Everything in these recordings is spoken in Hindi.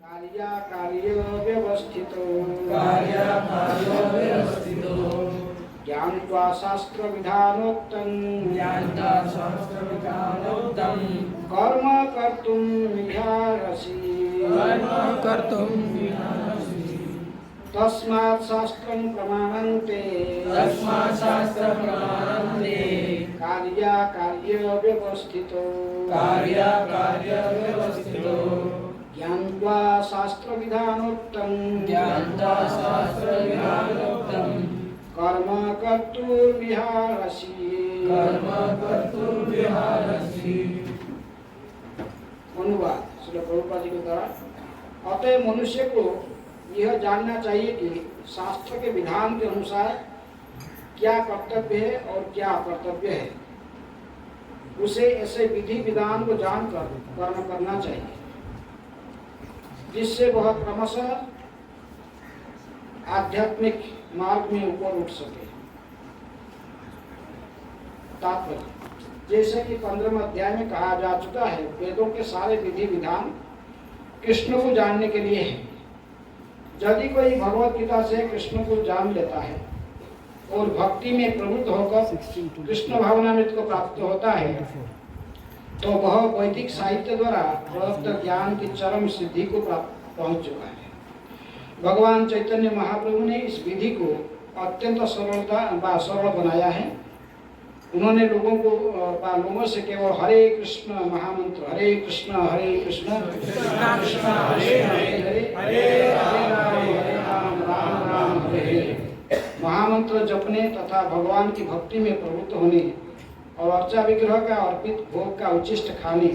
कार्य व्यवस्थितो ज्ञात्वा शास्त्र विधानोक्तं कर्म कर्तुं विहारसि तस्मात् शास्त्रं प्रमाणन्ते कार्य व्यवस्थितो ज्ञात्वा शास्त्र विधानोक्तं कर्म कर्तुर्विहारसि। अनुवाद श्री प्रभुपाद जी के द्वारा। अतः मनुष्य को यह जानना चाहिए कि शास्त्र के विधान के अनुसार क्या कर्तव्य है और क्या अकर्तव्य है। उसे ऐसे विधि विधान को जानकर कर्म करना चाहिए जिससे वह क्रमशः आध्यात्मिक मार्ग में ऊपर उठ सके। तात्पर्य जैसे कि 15वें अध्याय में कहा जा चुका है, वेदों के सारे विधि विधान कृष्ण को जानने के लिए है। यदि कोई भगवत गीता से कृष्ण को जान लेता है और भक्ति में प्रवृत्त होकर कृष्ण भावनामृत को प्राप्त होता है तो वह वैदिक साहित्य द्वारा प्रदत्त ज्ञान की चरम सिद्धि को पहुंच चुका है। भगवान चैतन्य महाप्रभु ने इस विधि को अत्यंत सरल बनाया है। उन्होंने लोगों से केवल हरे कृष्ण महामंत्र, हरे कृष्ण कृष्ण कृष्ण हरे हरे हरे राम राम राम हरे हरे महामंत्र जपने तथा भगवान की भक्ति में प्रवृत्त होने और अर्चा विग्रह का अर्पित भोग का उचिष्ट खाने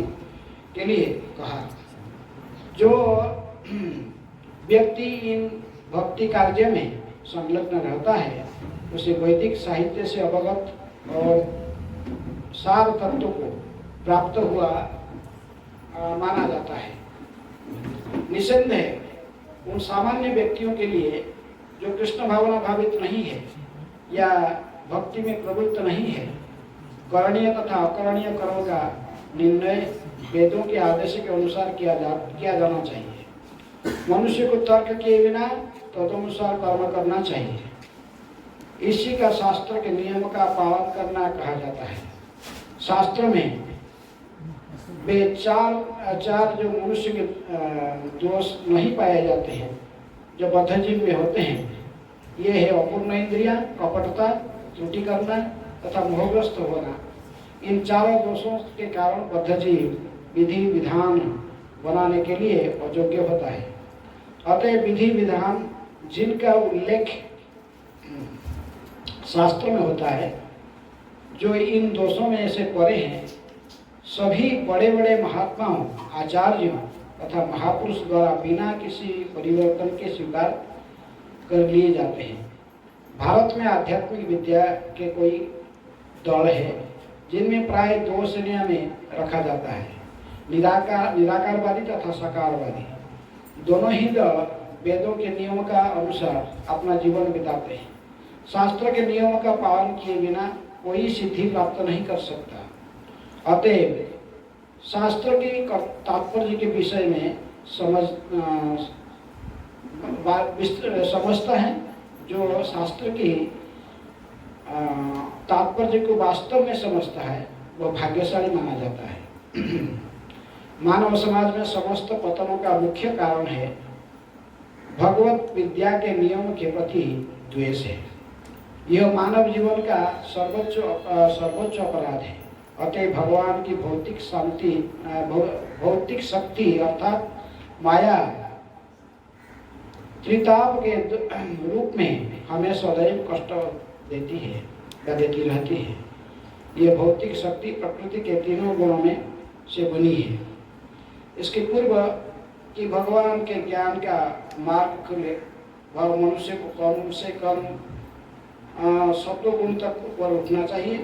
के लिए कहा। जो व्यक्ति इन भक्ति कार्य में संलग्न रहता है उसे वैदिक साहित्य से अवगत और सार तत्व को प्राप्त हुआ माना जाता है। निसंदेह उन सामान्य व्यक्तियों के लिए जो कृष्ण भावना भावित नहीं है या भक्ति में प्रवृत्त नहीं है, करणीय तथा अकरणीय कर्म का निर्णय वेदों के आदेश के अनुसार किया जाना चाहिए। मनुष्य को तर्क किए बिना तदनुसार कर्म करना चाहिए। इसी का शास्त्र के नियम का पालन करना कहा जाता है। शास्त्र में वे चार जो मनुष्य के दोष नहीं पाए जाते हैं, जो बद्धजीव में होते हैं, ये है अपूर्ण इंद्रियां, कपटता, त्रुटि करना तथा मोहग्रस्त होना। इन चारों दोषों के कारण बद्धजीव विधि विधान बनाने के लिए अयोग्य होता है। अतः विधि विधान जिनका उल्लेख शास्त्र में होता है, जो इन दोषों में से परे हैं, सभी बड़े बड़े महात्माओं, आचार्यों तथा महापुरुष द्वारा बिना किसी परिवर्तन के स्वीकार कर लिए जाते हैं। भारत में आध्यात्मिक विद्या के कोई दल है जिनमें प्राय दो श्रेणियों में रखा जाता है, निराकारवादी तथा साकारवादी। दोनों ही दल वेदों के नियमों का अनुसार अपना जीवन बिताते हैं। शास्त्र के नियमों का पालन किए बिना कोई सिद्धि प्राप्त नहीं कर सकता। अतएव शास्त्र के तात्पर्य के विषय में समझता है। जो शास्त्र की तात्पर्य को वास्तव में समझता है वह भाग्यशाली माना जाता है। मानव समाज में समस्त पतनों का मुख्य कारण है भगवत विद्या के नियम के प्रति द्वेष है। यह मानव जीवन का सर्वोच्च अपराध है। अतः भगवान की भौतिक शक्ति अर्थात माया त्रिताप के रूप में हमें सदैव कष्ट देती है या देती रहती है। यह भौतिक शक्ति प्रकृति के तीनों गुणों में से बनी है। इसके पूर्व कि भगवान के ज्ञान का मार्ग खुले, वह मनुष्य को कम से कम सत्वगुण तक ऊपर उठना चाहिए।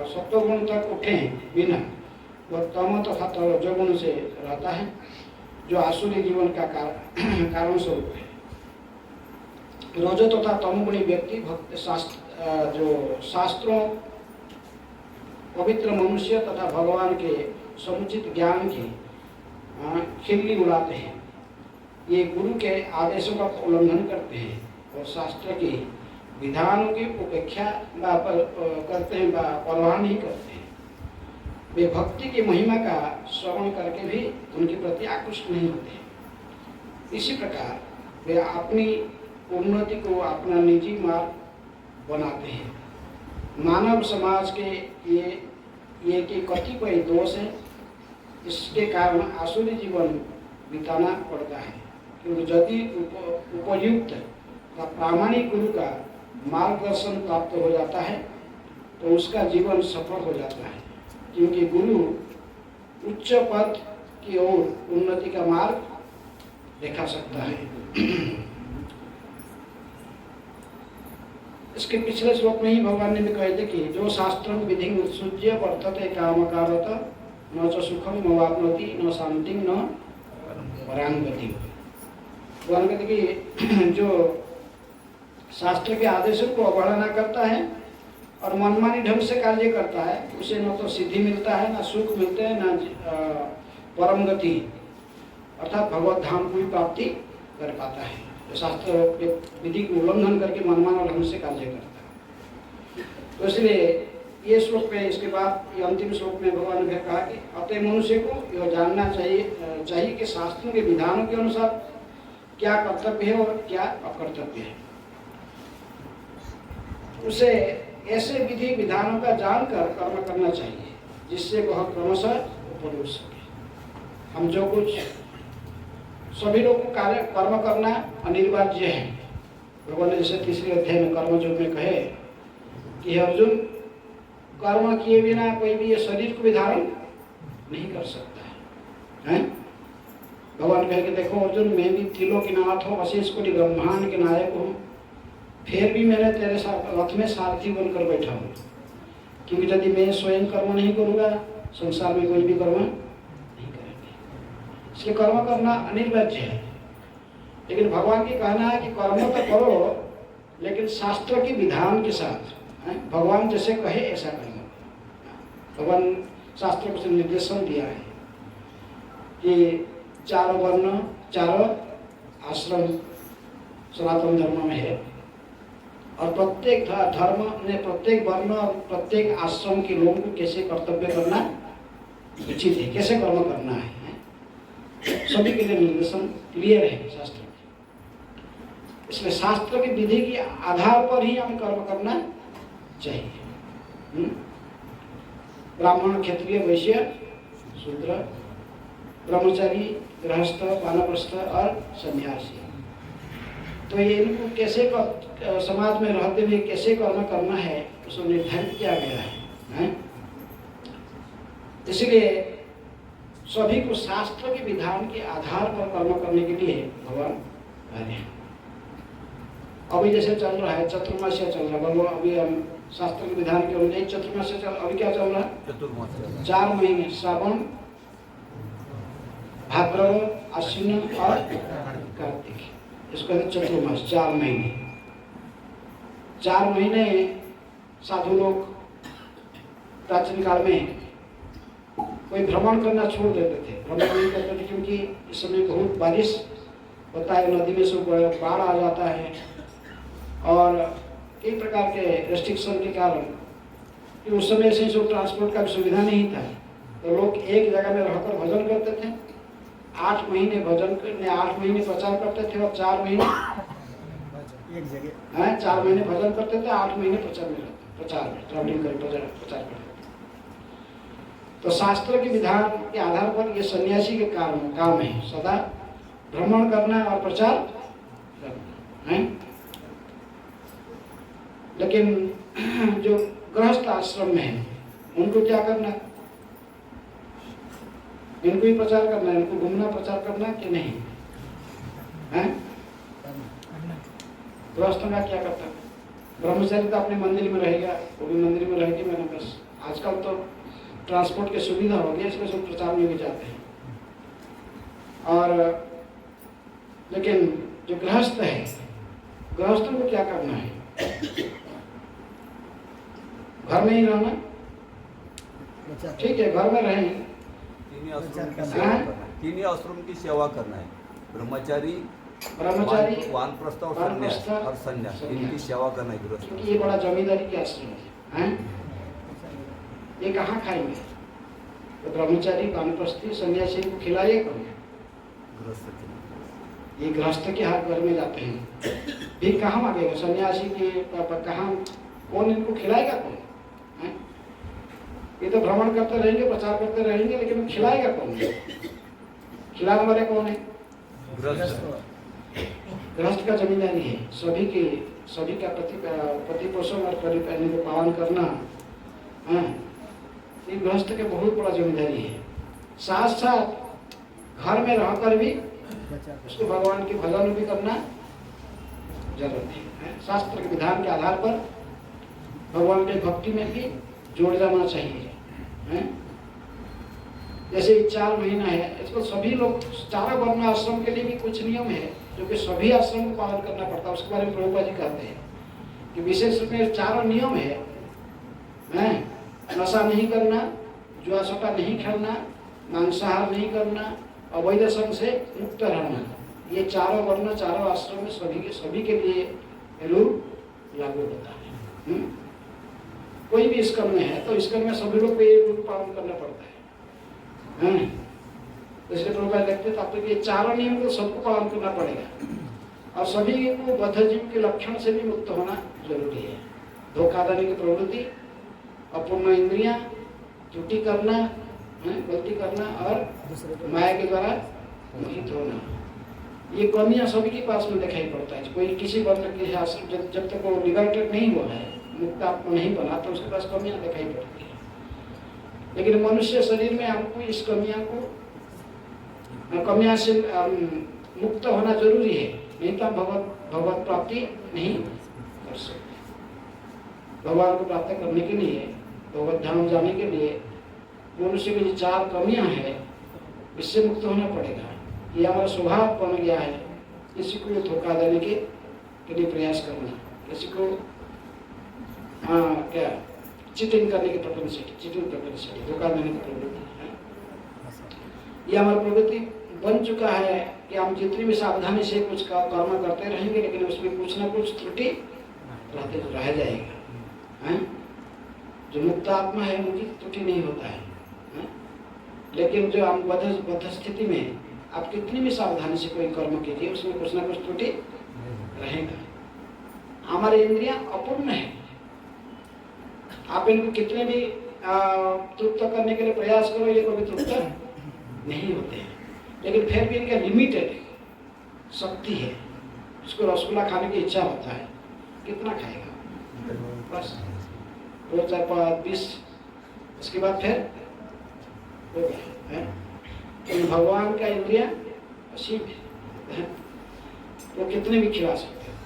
सत्वगुण तक उठे बिना वह तम तथा रजोगुण से रहता है, जो आसुरी जीवन का कारण स्वरूप है। रजो तथा तमगुणी व्यक्ति भक्त शास्त्रों पवित्र मनुष्य तथा भगवान के समुचित ज्ञान की खिल्ली उड़ाते हैं, ये गुरु के आदेशों का उल्लंघन करते हैं और शास्त्र के विधानों की उपेक्षा करते हैं, परवाह नहीं करते हैं। वे भक्ति की महिमा का श्रवण करके भी उनके प्रति आकृष्ट नहीं होते। इसी प्रकार वे अपनी उन्नति को अपना निजी मार्ग बनाते हैं। मानव समाज के ये कि कतिपय दोष है, इसके कारण आसुरी जीवन बिताना पड़ता है, क्योंकि यदि उपयुक्त या प्रामाणिक गुरु का मार्गदर्शन प्राप्त हो जाता है तो उसका जीवन सफल हो जाता है, क्योंकि गुरु उच्च पद की ओर उन्नति का मार्ग दिखा सकता है। इसके पिछले श्लोक में ही भगवान ने भी कहे थे कि जो शास्त्रं विधि उत्सृज्य वर्तते कामकारत न च सुखम न वाप्नोति न शांति न परांगति। भगवान कहते कि जो शास्त्र के आदेशों को अवहेलना करता है और मनमानी ढंग से कार्य करता है, उसे न तो सिद्धि मिलता है, न सुख मिलते हैं, न परम गति अर्थात भगवत धाम की प्राप्ति कर पाता है। जो शास्त्र विधि को उल्लंघन करके मनमाना ढंग से कार्य करता है। तो इसलिए ये श्लोक में, इसके बाद ये अंतिम श्लोक में भगवान ने कहा कि अतः मनुष्य को यह जानना चाहिए कि शास्त्रों के विधानों के अनुसार क्या कर्तव्य है और क्या अकर्तव्य है। उसे ऐसे विधि विधानों का जानकर कर्म करना चाहिए जिससे वह क्रमशः ऊपर उठ सके। हम जो कुछ सभी लोगों को कार्य कर्म करना अनिवार्य है। भगवान ने जैसे तीसरे अध्याय में कर्म योग में कहे कि अर्जुन, कर्म किए बिना कोई भी ये शरीर को भी धारण नहीं कर सकता है। भगवान कहे कि देखो अर्जुन, मैं भी त्रिलोकीनाथ हूँ, अशेष कोटि ब्रह्मांड के नायक हूँ, फिर भी मैंने तेरे साथ रथ में सारथी बनकर बैठा हूँ, क्योंकि यदि मैं स्वयं कर्म नहीं करूँगा संसार में कोई भी कर्म नहीं करेंगे। इसलिए कर्म करना अनिवार्य है। लेकिन भगवान की कहना है कि कर्म तो करो, लेकिन शास्त्र के विधान के साथ, भगवान जैसे कहे ऐसा करना। भगवान शास्त्र को निर्देशन दिया है कि चारों वर्ण, चारों आश्रम सनातन धर्म में है, और प्रत्येक धर्म ने प्रत्येक वर्ण और प्रत्येक आश्रम के लोगों को कैसे कर्तव्य करना उचित है, कैसे कर्म करना है, सभी के लिए निर्देशन क्लियर है शास्त्र में। इसलिए शास्त्र की विधि के आधार पर ही हमें कर्म करना चाहिए। ब्राह्मण, क्षत्रिय, वैश्य, शूद्र, ब्रह्मचारी, गृहस्थ, वानप्रस्थ और सन्यासी। तो ये इनको कैसे समाज में रहते हुए कैसे कर्म करना है उसको निर्धारित किया गया है। इसलिए सभी को शास्त्र के विधान के आधार पर कर्म करने के लिए भगवान कह रहे हैं। अभी जैसे चल रहा है चतुर्मास्य चल रहा है, अभी हम शास्त्र के विधान के अनुसार चतुर्मास्य चल, अभी क्या चल रहा है? 4 महीने, श्रावण, भाद्रव, आश्विन और कार्तिक, इसको कहते चतुर्मास। 4 महीने, 4 महीने साधु लोग प्राचीन काल में कोई भ्रमण करना छोड़ देते थे, भ्रमण नहीं करते थे, क्योंकि इस समय बहुत बारिश होता है, नदी में से बाढ़ आ जाता है और कई प्रकार के रेस्ट्रिक्शन के कारण, कि उस समय से जो ट्रांसपोर्ट का सुविधा नहीं था, तो लोग एक जगह में रहकर भजन करते थे। 8 महीने भजन करने, 8 महीने प्रचार करते थे और 4 महीने एक जगह, 4 महीने भजन करते थे, 8 महीने प्रचार में ट्रैवलिंग कर प्रचार करते थे। तो शास्त्र के विधान के आधार पर ये सन्यासी के काम है, सदा भ्रमण करना और प्रचार करना है। लेकिन जो गृहस्थ आश्रम में है उनको क्या करना? इनको ही प्रचार करना है, इनको घूमना प्रचार करना कि नहीं है? गृहस्थ का क्या करता है? ब्रह्मचारी तो अपने मंदिर में रहेगा, वो भी मंदिर में रहेगी। मैंने बस आजकल तो ट्रांसपोर्ट की सुविधा हो गई, इसलिए सब प्रचार में भी जाते हैं। और लेकिन जो गृहस्थ है, गृहस्थों को क्या करना है? घर में ही रहना, ठीक है, घर में रहें, तीन आश्रम की सेवा करना है, तीन आश्रम की सेवा करना है। ब्रह्मचारी, वानप्रस्थ और संन्यास, इनकी सेवा करना है गृहस्थ। क्योंकि ये बड़ा जमींदारी के आश्रम है, ये कहाँ खाएंगे? तो ब्रह्मचारी, वानप्रस्थी, सन्यासी को खिलाइए कौन? गृहस्थ। ये गृहस्थ के हाथ घर में जाते हैं, फिर कहाँ मांगेगा? सन्यासी के कहाँ, कौन इनको खिलाएगा कौन? ये तो भ्रमण करते रहेंगे, प्रचार करते रहेंगे, लेकिन खिलाएगा कौन? खिलाने वाले कौन है? गृहस्थ का जिम्मेदारी है सभी का प्रतिपोषण और परिपालन को पालन करना, ये गृहस्थ के बहुत बड़ा जिम्मेदारी है। साथ साथ घर में रहकर भी उसको भगवान के भजन भी करना जरूरी है। शास्त्र के विधान के आधार पर भगवान के भक्ति में भी जोड़ जाना चाहिए। जैसे 4 महीना है, इसको सभी लोग, चारों वर्ण आश्रम के लिए भी कुछ नियम है जो कि सभी आश्रम को पालन करना पड़ता है। उसके बारे में प्रभुपाद जी कहते हैं कि विशेष रूप में 4 नियम है, नशा नहीं करना, जुआ सट्टा नहीं खेलना, मांसाहार नहीं करना, अवैध संग से मुक्त रहना। ये चारों वर्ण, चारों आश्रम में सभी के लिए रूल लागू होता है। कोई भी स्कंद में है तो स्कंद में सभी लोग को ये रूल पालन करना पड़ता है। इसलिए प्रभुपाद लिखते तब तक ये चारों नियम को सबको पालन करना पड़ेगा और सभी को बद्धजीव के लक्षण से भी मुक्त होना जरूरी है। धोखाधड़ी की प्रवृत्ति, अपूर्ण इंद्रियां, त्रुटि करना, गलती करना और माया के द्वारा मोहित होना, ये कमियां सभी के पास में दिखाई पड़ता है। कोई किसी वर्ण के आश्रम जब तक वो लिबरेटेड नहीं हुआ है, मुक्त आत्मा नहीं बना, तो उसके पास कमियां दिखाई पड़ती है। लेकिन मनुष्य शरीर में हमको इस कमियां से मुक्त होना जरूरी है, नहीं तो हम भगवत प्राप्ति नहीं कर सकते। भगवान को प्राप्त करने के लिए, भगवत धाम जाने के लिए मनुष्य की जो 4 कमियां हैं, इससे मुक्त होना पड़ेगा। ये हमारा स्वभाव बन गया है, किसी को धोखा देने के लिए प्रयास करना, किसी को क्या चीटिंग करने की प्रवृत्ति, धोखा देने की प्रवृत्ति है। ये हमारी प्रवृत्ति बन चुका है कि हम जितनी भी सावधानी से कुछ कर्म करते रहेंगे, लेकिन उसमें कुछ ना कुछ त्रुटि रहते तो रह जाएगा। जो मुक्त आत्मा है उनकी त्रुटि नहीं होता है, लेकिन जो हम बद्ध स्थिति में आप कितनी भी सावधानी से कोई कर्म कीजिए, उसमें कुछ ना कुछ त्रुटि रहेगा। हमारे इंद्रियां अपूर्ण है, आप इनको कितने भी तृप्त करने के लिए प्रयास करो, ये कभी तृप्त नहीं होते हैं। लेकिन फिर भी इनका लिमिटेड शक्ति है। उसको रसगुल्ला खाने की इच्छा होता है, कितना खाएगा? बस 2, 4, 5, 20, उसके बाद फिर हो गया है। तो भगवान का इंद्रिया असीम है, वो कितने भी खिला सकते हैं।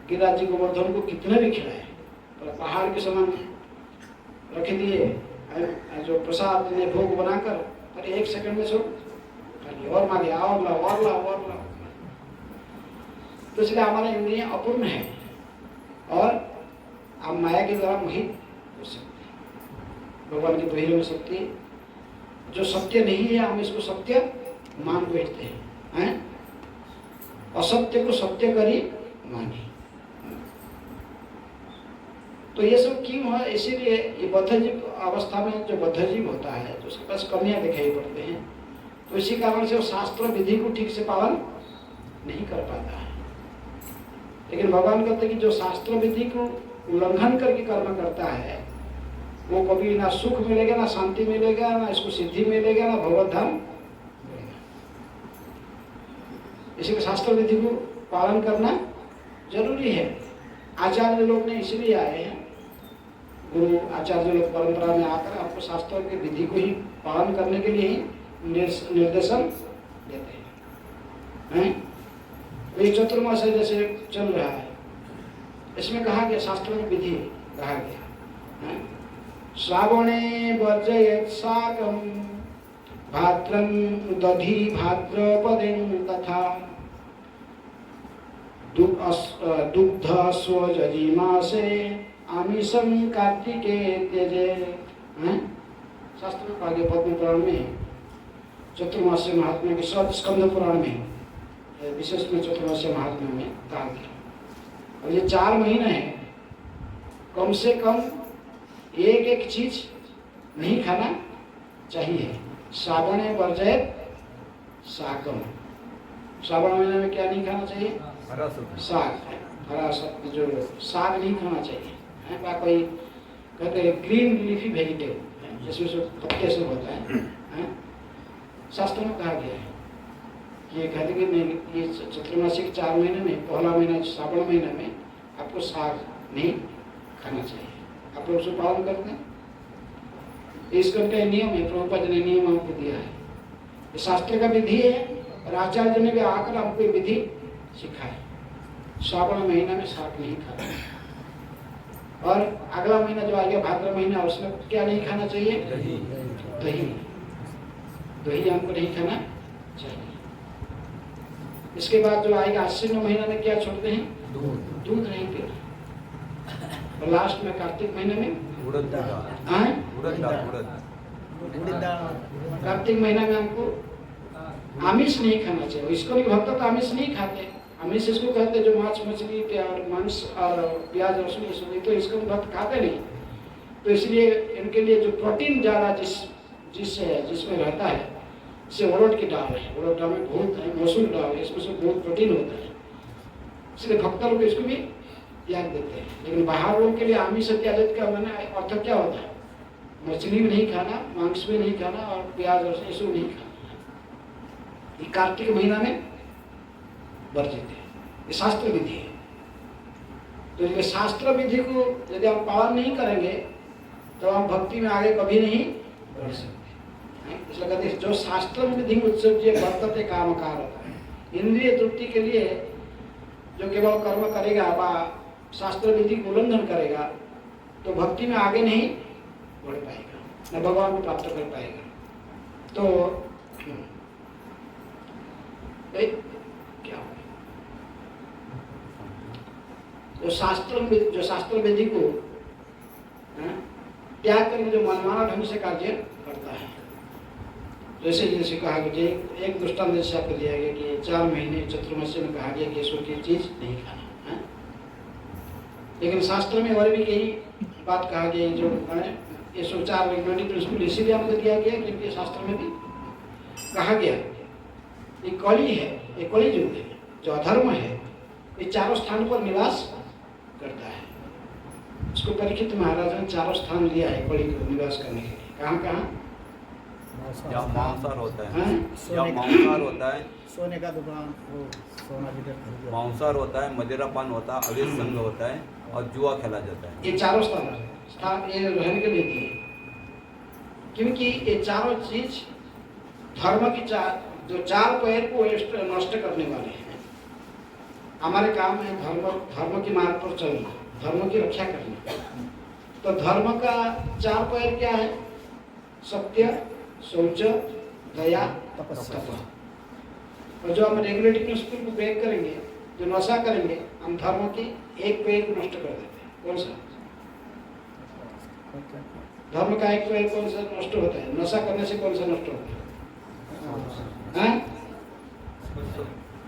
गिरिराज जी गोवर्धन को कितने भी खिलाए, पर पहाड़ के समान रख दिए, जो प्रसाद ने भोग बनाकर, पर 1 सेकंड में सब और मांगे, और लाओ और लाओ और लाओ। तो इसलिए हमारे इंद्रियां अपूर्ण है और हम माया के द्वारा मोहित हो सकते हैं। भगवान की बहिर्मुख शक्ति जो सत्य नहीं है, हम इसको सत्य मान बैठते हैं, असत्य को सत्य करी माने। तो ये सब क्यों है? इसीलिए ये बद्धजीव अवस्था में जो बद्धजीव होता है, तो उसके पास कमियां दिखाई पड़ते हैं। तो इसी कारण से वो शास्त्र विधि को ठीक से पालन नहीं कर पाता है। लेकिन भगवान कहते हैं कि जो शास्त्र विधि को उल्लंघन करके कर्म करता है, वो कभी ना सुख मिलेगा, ना शांति मिलेगा, ना इसको सिद्धि मिलेगा, ना भगवत धाम मिलेगा। इसलिए शास्त्र विधि को पालन करना जरूरी है। आचार्य लोग ने इसलिए आए हैं, गुरु आचार्य लोग परंपरा में आकर आपको शास्त्रों के विधि को ही पालन करने के लिए ही निर्देशन देते हैं। ये चतुर्मास जैसे चल रहा है, इसमें कहा गया, शास्त्र में विधि कहा गया, श्रावणे वर्जयेत् शाकं भाद्रं दधि भाद्रपदेन तथा दुग्ध स्वजजिमासे आमिषं कार्तिके त्यजे। शास्त्र में कहा गया, पद्म पुराण में चतुर्मास्य महात्मा के साथ स्कंद पुराण में विशेष में चतुर्मास्य महात्मा में कहा गया। और ये 4 महीने हैं, कम से कम एक चीज नहीं खाना चाहिए। श्रावणे वर्जयत शाकम। श्रावण महीने में क्या नहीं खाना चाहिए? हरा सब्जी, साग, हरा सब्जी, जो साग नहीं खाना चाहिए है। या कोई कहते हैं ग्रीन लीफी वेजिटेबल जिसमें से पत्ते से होता है। शास्त्र में कहा गया है कि ये कहते कि नहीं, ये चतुर्मासिक 4 महीने में पहला महीना श्रावण महीने में आपको साग नहीं खाना चाहिए। आप लोग उसे पालन करते हैं। इसका क्या नियम है? प्रभुपाद ने नियम हमको दिया है, ये शास्त्र का विधि है। और आचार्य ने भी आकर हमको ये विधि सिखाए। श्रावण महीना में साग नहीं खाना। और अगला महीना जो आ गया भाद्र महीना, उसमें क्या नहीं खाना चाहिए? दही। दही, दही हमको नहीं खाना चाहिए। इसके बाद जो आएगा आश्विन महीना में क्या छोड़ते हैं? दूध नहीं पीना। और लास्ट में कार्तिक महीने में उड़द दाल, कार्तिक महीना में हमको आमिष नहीं खाना चाहिए। इसको भी भक्त तो आमिष नहीं खाते। आमिष इसको कहते जो मांस मछली और मांस और प्याज लहसुन ये सब, तो इसको भी भक्त खाते नहीं। तो इसलिए इनके लिए जो प्रोटीन ज़्यादा जिसमें रहता है, जैसे उड़द की दाल है, उड़द दाल में बहुत है, मसूर दाल है, इसमें से बहुत प्रोटीन होता है। इसलिए भक्त लोग इसको भी त्याग देते हैं। लेकिन बाहर लोगों के लिए आमिष त्याग का मैंने अर्थ क्या होता है? मछली भी नहीं खाना, मांस भी नहीं खाना और प्याज लहसुन ये सब नहीं खाना। ये कार्तिक महीना में वर्जित है। ये शास्त्र विधि है। तो ये शास्त्र विधि को यदि हम पालन नहीं करेंगे तो हम भक्ति में आगे कभी नहीं बढ़ सकते। इसलिए कहते हैं जो शास्त्र विधि उत्सर्ज्य वर्तते कामकार होता है। इंद्रिय तृप्ति के लिए जो केवल कर्म करेगा व शास्त्र विधि को उल्लंघन करेगा तो भक्ति में आगे नहीं बढ़ पाएगा, न भगवान को प्राप्त कर पाएगा। तो क्या जो शास्त्र विधि को त्याग करके जो मनमाना ढंग से कार्य करता है, जैसे कहा कि एक दृष्टांत जैसे आपको दिया गया कि 4 महीने चतुर्मास्य में कहा गया कि इसको की चीज नहीं खाना है। लेकिन शास्त्र में और भी यही बात कहा गया जो ये 4 रेगुलेटरी प्रिंसिपल इसीलिए हमको दिया गया क्योंकि शास्त्र में भी कहा गया ये कली है, ये कली युग है, जो अधर्म है ये चारों स्थान पर निवास करता है। इसको परीक्षित महाराज ने 4 स्थान लिया है कली को निवास करने के लिए। कहाँ कहाँ? जहाँ मांसाहार होता है, जहाँ मांसाहार होता है, सोने का दुकान, वो सोना मांसाहार होता है, मदिरापान होता है, अवैध संघ होता है और जुआ खेला जाता है। ये चारों स्थान ये रहने के लिए दिए क्योंकि ये चारों चीज धर्म की जो 4 पैर को नष्ट करने वाले हैं। हमारे काम है धर्म के मार्ग पर चलना, धर्म की रक्षा करना। तो धर्म का 4 पैर क्या है? सत्य, शौच, दया, तपस्या। और जो हम रेगुलेटरी प्रिंसिपल को ब्रेक करेंगे, जो नशा करेंगे, हम धर्म की एक पैर को नष्ट कर देते हैं। कौन सा? धर्म का एक पैर कौन सा नष्ट होता है? नशा करने से कौन सा नष्ट होता है?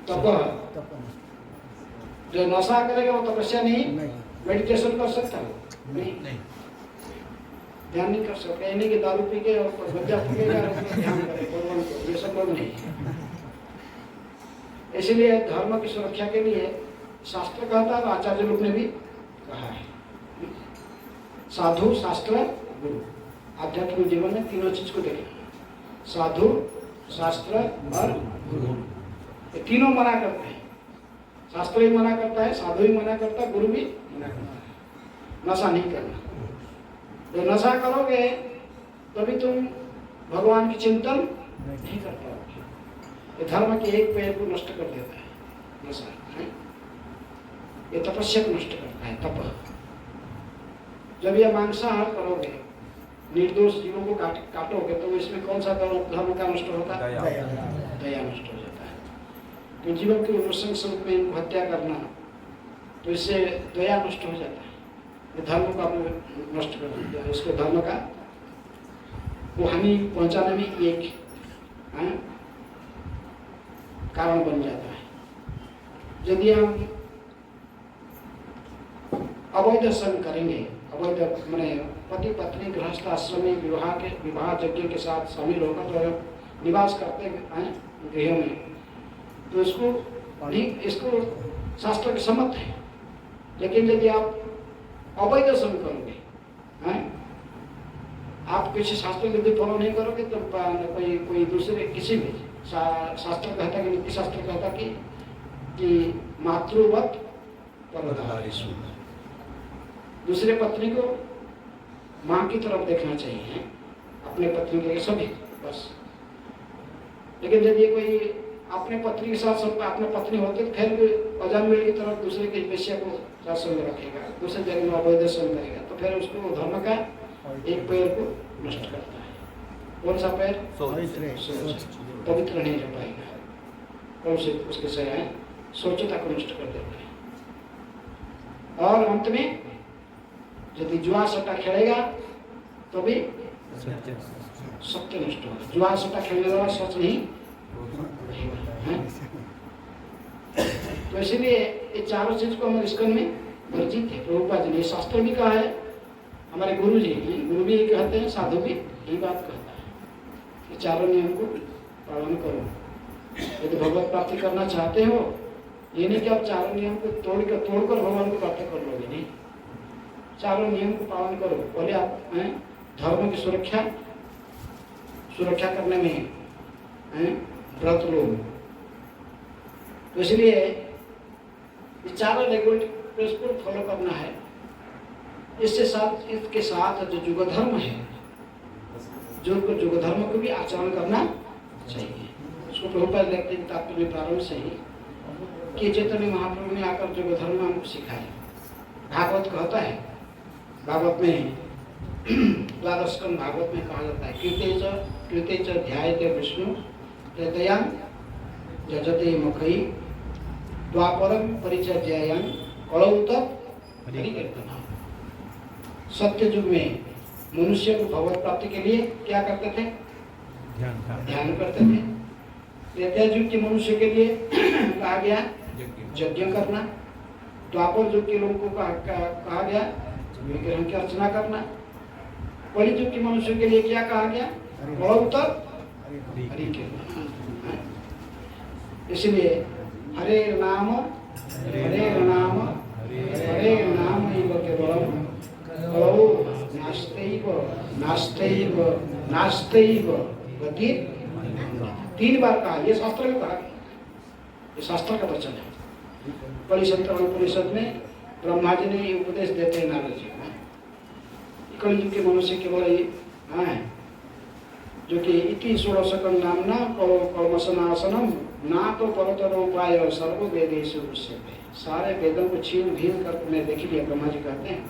तप। जो नशा करेगा वो तपस्या नहीं, मेडिटेशन कर सकता है? नहीं, ध्यान नहीं कर सकता। ये नहीं कि दारू पी के और बच्चा फूकेगा ध्यान करे भगवान को, ये सब लोग नहीं। इसलिए धर्म की सुरक्षा के लिए शास्त्र कहता है, आचार्य लोग ने भी कहा है साधु, शास्त्र, गुरु। आध्यात्मिक जीवन में तीनों चीज को देखना, साधु, शास्त्र और गुरु। ये तीनों मना करते हैं। शास्त्र भी मना करता है, साधु भी मना करता है, गुरु भी मना करता है। नशा नहीं करना। जो नशा करोगे तभी तुम भगवान की चिंतन नहीं कर पाओगे। ये धर्म के एक पैर को नष्ट कर देता है नशा है। ये तपस्या को नष्ट करता है, तप। जब ये मांसाहार करोगे, निर्दोष जीवों को काटोगे तो इसमें कौन सा धर्म का नष्ट होता है? दया नष्ट हो जाता है। तो जीवन के नृशंस रूप में इनको हत्या करना, तो इससे दया नष्ट हो जाता है। ये धर्म को आपने नष्ट कर दिया। इसको धर्म का वो हानि पहुंचाने में एक हैं, कारण बन जाता है। यदि हम अवैध संग करेंगे, अवैध मैंने पति पत्नी गृहस्थ आश्रम में विवाह यज्ञ के साथ शामिल होकर तो निवास करते हैं गृह में, तो इसको शास्त्र के सम्मत है। लेकिन यदि आप अवैध संग करोगे, हैं, आप किसी शास्त्र यदि फॉलो नहीं करोगे तो कोई दूसरे किसी भी शास्त्र कहता कि नीति शास्त्र कहता कि मातृवत परदारिषु, दूसरे पत्नी को माँ की तरफ देखना चाहिए, अपने पत्नी के सभी बस। लेकिन यदि कोई अपने पत्नी के साथ अपने पत्नी होते तो फिर भी अजामिल की तरफ दूसरे के विषय को शासन में रखेगा, दूसरे जगह में अवैध संग करेगा, तो फिर उसको धर्म का एक पैर को नष्ट करता है। कौन सा पैर? पवित्र नहीं रह पाएगा, कौन से उसके सह सोचता को नष्ट कर देता है। और अंत में यदि जुआ सट्टा खेलेगा तो भी सत्य नष्ट होगा। जुआ सट्टा खेलने वाला सच नहीं है। तो इसलिए ये चारों चीज को हमारे स्कंद में वर्जित है। प्रभुपाद जी ने शास्त्र भी कहा है, हमारे गुरु भी कहते हैं, साधु भी यही बात कहता है कि चारों नियम को पालन करो। यदि भगवत प्राप्ति करना चाहते हो, ये नहीं कि आप चारों नियम को तोड़कर भगवान को प्राप्त कर लोगे, नहीं। चारों नियम को पालन करो। पहले आप धर्म की सुरक्षा करने में व्रत लो। तो इसलिए ये चारों रेगुलेटिव प्रिंसिपल फॉलो करना है। इसके साथ जो युग धर्म है, युग धर्म को भी आचरण करना चाहिए। उसको प्रभुपाद लिखते हैं तात्पर्य प्रारंभ से ही कि चैतन्य महाप्रभु ने आकर युग धर्म हमको सिखाया। भागवत कहता है, भागवत में द्वादश स्कंद भागवत में कहा जाता है, कृते च ध्यायते विष्णु त्रेतयां जजते मुखई द्वापरम परिचर्यायां कलौ तत् हरिकीर्तन। सत्य युग में मनुष्य को भगवत प्राप्ति के लिए क्या करते थे? ध्यान करते थे। त्रेता युग के मनुष्य के लिए कहा गया यज्ञ करना। द्वापर युग के लोगों को कहा गया विग्रह की अर्चना करना। कलि युग के मनुष्य के लिए क्या कहा गया? इसलिए हरे नाम नास्तैव गति। 3 बार कहा, ये शास्त्र में कहा, ये शास्त्र का वचन है। परिषद में ब्रह्मा जी ने उपदेश देते हैं नारद जी को। कलयुग के मनुष्य केवल जो कि इति षोडशकं नामना कौमसनासनम ना तो परतरोपाय सर्व वेदेषु उच्यते। सारे वेदों को छीन भीन कर मैं देख लिया, ब्रह्मा जी कहते हैं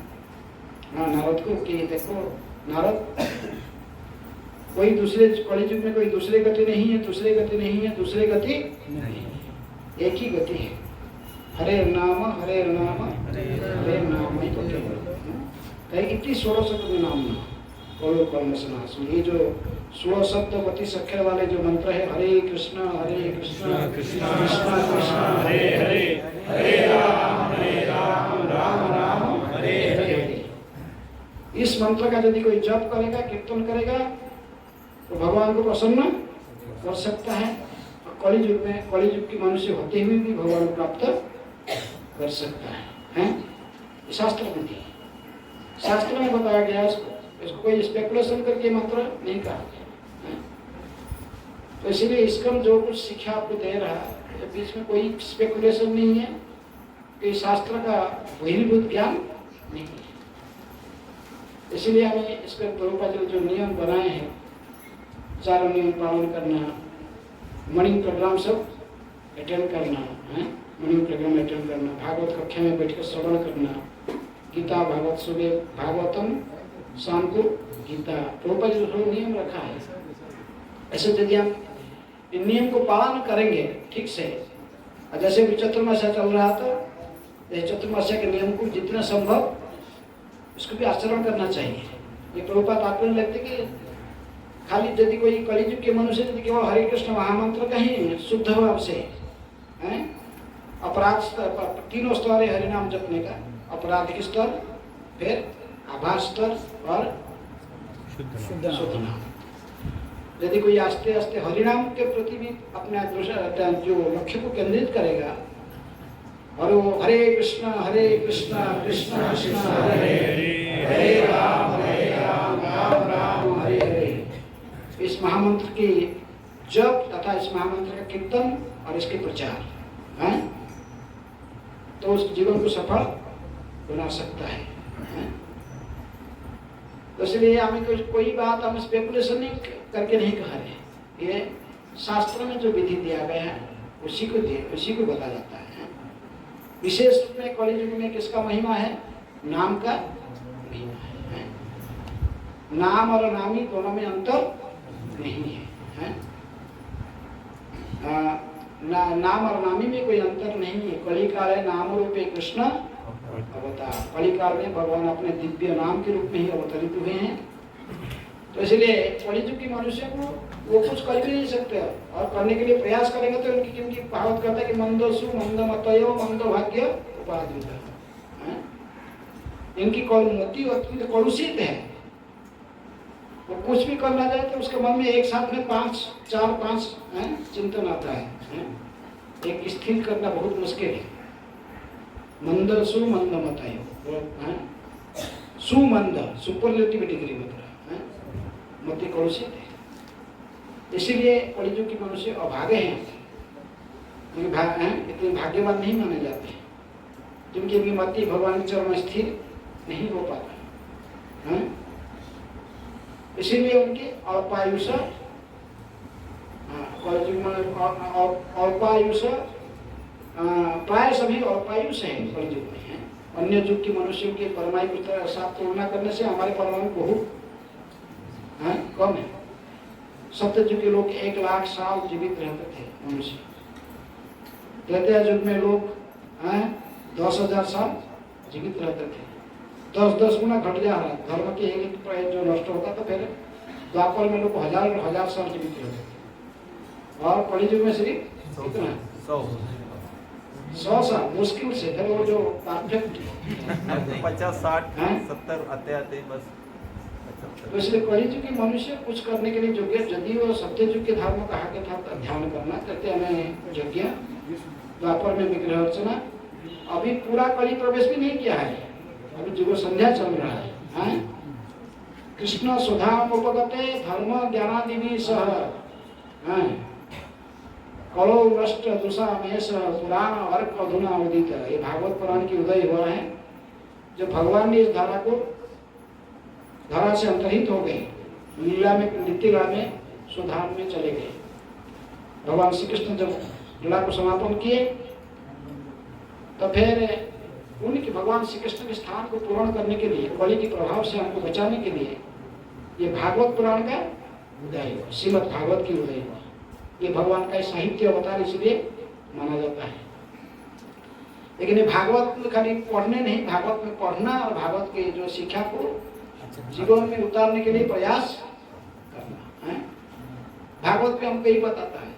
नारद को कि देखो नारद, कोई दूसरे कलयुग में कोई दूसरे गति नहीं है, दूसरे गति नहीं, एक ही गति है। हरे नाम ही तो केवल इतनी 16 शब्द नाम ये जो 16 शब्द गति सख्य वाले जो मंत्र है, हरे कृष्ण कृष्ण कृष्ण हरे हरे, हरे राम राम हरे हरे। इस मंत्र का यदि कोई जप करेगा, कीर्तन करेगा तो भगवान को प्रसन्न कर सकता है। कलियुग की मनुष्य होते हुए भी भगवान को प्राप्त कर सकता है। शास्त्र विधि, शास्त्र में बताया गया, इसको कोई स्पेकुलेशन करके मात्र नहीं कहा गया। तो इसीलिए इसका जो कुछ शिक्षा आपको दे रहा है, बीच में कोई स्पेकुलेशन नहीं है, कि शास्त्र का बहिर्भूत ज्ञान नहीं है। इसीलिए हमें इस पर प्रभुपाद जी जो नियम बनाए हैं, 4 नियम पालन करना, मॉर्निंग प्रोग्राम सब अटेंड करना है, मॉर्निंग प्रोग्राम अटेंड करना, भागवत कक्षा में बैठकर श्रवण करना, गीता भागवत सुबह भागवतम, शाम को गीता। प्रभुपाद जी ने नियम रखा है। ऐसे यदि हम इन नियम को पालन करेंगे ठीक से, और जैसे भी चतुर्मास्य चल रहा था, चतुर्मास्य के नियम को जितना संभव उसको भी आचरण करना चाहिए। ये प्रभुपाद आपने लगते कि खाली यदि कोई कलिजुग के मनुष्य यदि केवल हरे कृष्ण महामंत्र कहीं शुद्ध भाव से हैं, अपराध स्तर पर 3 स्तर है हरिनाम जपने का, अपराधिक स्तर, फिर आभास स्तर और शुद्ध नाम। यदि कोई आस्ते आस्ते हरिनाम के प्रति भी अपने जो लक्ष्य को केंद्रित करेगा और वो हरे कृष्ण कृष्ण कृष्ण हरे हरे, हरे राम राम राम हरे हरे, इस महामंत्र की जप तथा इस महामंत्र का कीर्तन और इसके प्रचार है, तो उस जीवन को सफल बना सकता है। तो इसलिए हमें कोई बात हम स्पेकुलेशन नहीं करके नहीं कह रहे, ये शास्त्र में जो विधि दिया गया है उसी को बताया जाता है। विशेष रूप में कलियुग में किसका महिमा है? नाम का महिमा है। नाम और नामी दोनों में अंतर नहीं है, नाम और नामी में कोई अंतर नहीं है। कलिकाल है नाम रूपे कृष्ण अवतार, कलिकाल में भगवान अपने दिव्य नाम के रूप में ही अवतरित हुए हैं। तो इसलिए कलियुग के मनुष्य को वो कुछ कर भी नहीं सकते, और करने के लिए प्रयास करेंगे तो उनकी क्योंकि कहावत करता है कि मंदोसु मंदमतयो मंदो भाग्य उपाधित, इनकी मोती अत्यंत कलुषित है। वो कुछ भी करना जाए तो उसके मन में एक साथ में 4-5 चिंतन आता है। एक स्थिर करना बहुत मुश्किल है। मंदसु मंदमतयो, सुमंद सुपरलेटिव डिग्री मतलब मति कलुषित है। इसीलिए कलियुग के मनुष्य अभागे हैं, इतने भाग्यवान नहीं माने जाते, क्योंकि उनकी मति भगवान के चरण में स्थिर नहीं हो पाता है। इसीलिए उनके अल्पायुष, कलियुग में अल्पायुष, प्राय सभी अल्पायुष हैं कलियुग में हैं। अन्य युग के मनुष्यों के परमायु के साथ तुलना करने से हमारे परमायु बहुत कम है। सत्ययुग के लोग 1 लाख साल जीवित रहते थे मनुष्य। त्रेता युग में लोग 10,000 साल जीवित रहते थे। 10 गुना घट जा रहा है। धर्म के एक जो नष्ट होता तो फिर द्वापर में लोग हजार साल जीवित रहते थे, और कलियुग में सिर्फ कितना 100 साल मुश्किल से। फिर वो जो परफेक्ट 50, 60, 70 आते बस। तो इसलिए कलियुग के मनुष्य कुछ करने के लिए योग्य, यदि वो सत्ययुग के धर्म कहा के था ध्यान करना कहते हमें यज्ञ, द्वापर में विग्रह अर्चना। अभी पूरा कलि प्रवेश भी नहीं किया है, अभी जुग संध्या चल रहा है। कृष्ण सुधाम उपगते धर्म ज्ञानादिवी सह कलो नष्ट दुषामेश पुराण अर्क अधुना उदित। ये भागवत पुराण की उदय हुआ है जब भगवान ने इस धारा से अंतरहित हो गए, लीला में नित्य लीला में सुधाम में चले गए। भगवान श्री कृष्ण जब लीला को समापन किए तो फिर उनके भगवान श्री कृष्ण के स्थान को पूर्ण करने के लिए, कलि के प्रभाव से हमको बचाने के लिए ये भागवत पुराण का उदय हुआ, श्रीमद् भागवत की उदय हुआ। ये भगवान का साहित्य अवतार इसलिए माना जाता है। लेकिन ये भागवत में खाली पढ़ने नहीं, भागवत में पढ़ना और भागवत के जो शिक्षा को जीवन में उतारने के लिए प्रयास करना है। भागवत में हमको यही बताता है,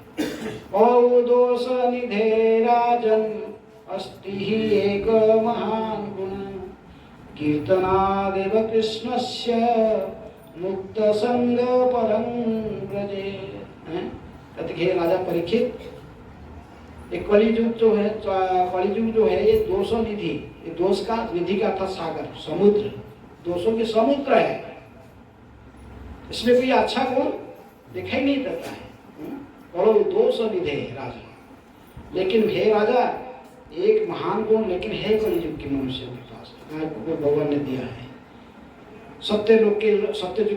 ओ दोष निधे राजन अस्ति ही एक महान गुण कीर्तनादेव कृष्णस्य मुक्त संग परं व्रजे। कहते हे राजा परीक्षित, ये कलियुग जो है ये दोषो निधि, ये दोष का निधि का था सागर, समुद्र, दोषों के समुद्र है। इसमें कोई अच्छा गुण दिखाई नहीं देता है। करो दोष निधे राजा, लेकिन हे राजा एक महान गुण लेकिन है कलियुग के मनुष्य के पास, भगवान ने दिया है। सत्ययुग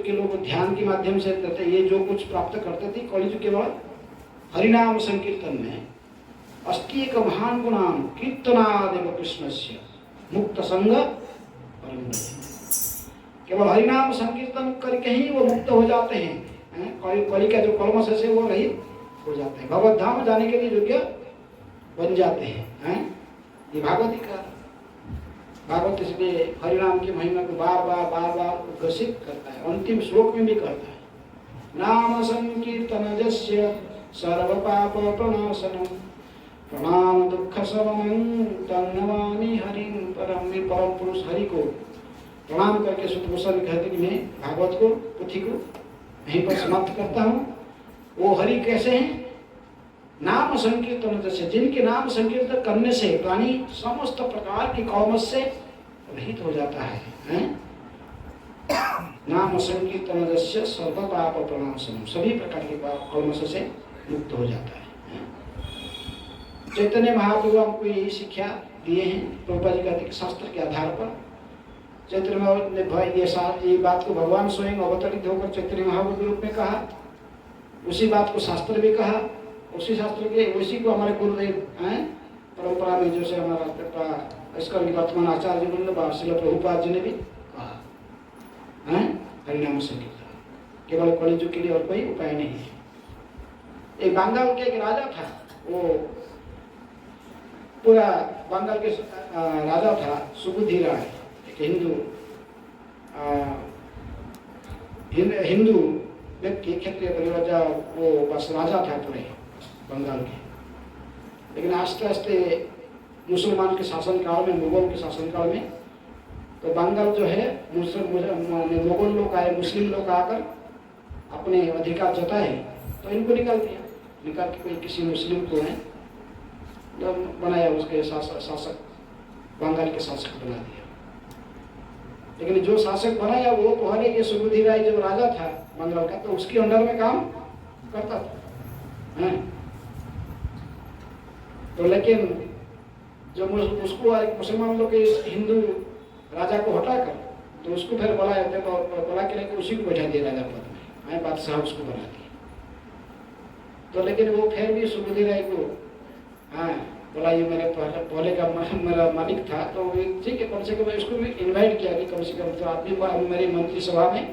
के लोग ध्यान के माध्यम से करते, ये जो कुछ प्राप्त करते थे कलियुग के बाद हरिनाम संकीर्तन में अस्ति एक महान गुणान कीर्तनादेव कृष्णस्य मुक्त संग परं व्रजे। केवल हरिनाम संकीर्तन करके ही वो मुक्त हो जाते हैं। कलि का जो कलमश है वो रहित हो जाते हैं, भगवत धाम जाने के लिए योग्य बन जाते हैं। ये भागवत का भागवत इसलिए हरिनाम की महिमा को बार बार घोषित करता है। अंतिम श्लोक में भी कहता है नाम संकीर्तनजस्य सर्वपापप्रणाशनं प्रणाम दुख शमनं तं नमामि हरिं परम। मैं परम पुरुष हरि को प्रणाम करके सुतभूषण कहते कि मैं भागवत को पुथी को यहीं पर समाप्त करता हूँ। वो हरि कैसे हैं? नाम संकीर्तन जैसे, जिनके नाम संकीर्तन करने से प्राणी समस्त प्रकार की कौमस से रहित हो जाता है? नाम संकीर्तन जैसे सर्व पाप प्रणाशनम, सभी प्रकार के कौमस से मुक्त हो जाता है। चैतन्य महाप्रभु हमको यही शिक्षा दिए हैं प्रभुपाद जी कहते शास्त्र के आधार पर। चैतन्य महाप्रभु ने ये बात को भगवान स्वयं अवतरित होकर चैतन्य महाप्रभु के रूप में कहा, उसी बात को शास्त्र भी कहा, उसी शास्त्र के उसी को हमारे गुरुदेव परंपरा में जैसे हमारा इसका वर्तमान आचार्य श्रील प्रभुपाद जी ने भी कहा हरिनाम संकीर्तन केवल कलियुग के लिए और कोई उपाय नहीं है। एक बंगाल के एक राजा था, वो पूरा बंगाल के राजा था सुबुद्धि राय, एक हिंदू व्यक्ति क्षत्रिय परिवार का वो बस राजा था पूरे बंगाल के। लेकिन आस्ते आस्ते मुसलमान के शासनकाल में, मुगल के शासनकाल में, तो बंगाल जो है मुगल लोग आए, मुस्लिम लोग आकर अपने अधिकार जताए तो इनको निकाल दिया, निकाल के कोई किसी मुस्लिम को है तो बनाया, उसके शासक बंगाल के शासक बना दिया। लेकिन जो शासक बनाया वो पहले ये सुबुद्धि राय जो राजा था बंगाल का, तो उसके अंडर में काम करता था। तो लेकिन जो उसको मुसलमान लोग हिंदू राजा को हटाकर तो उसको फिर बुला के लेकर उसी को बैठा दिया राजा पद में, बादशाह उसको बना दिया। तो लेकिन वो फिर भी सुबुद्धि राय को बोला ये मेरे पहले का मेरा मालिक था, तो ठीक है कम से कम उसको भी इनवाइट किया कि कम से कम तो आप भी मेरी मंत्रिसभा में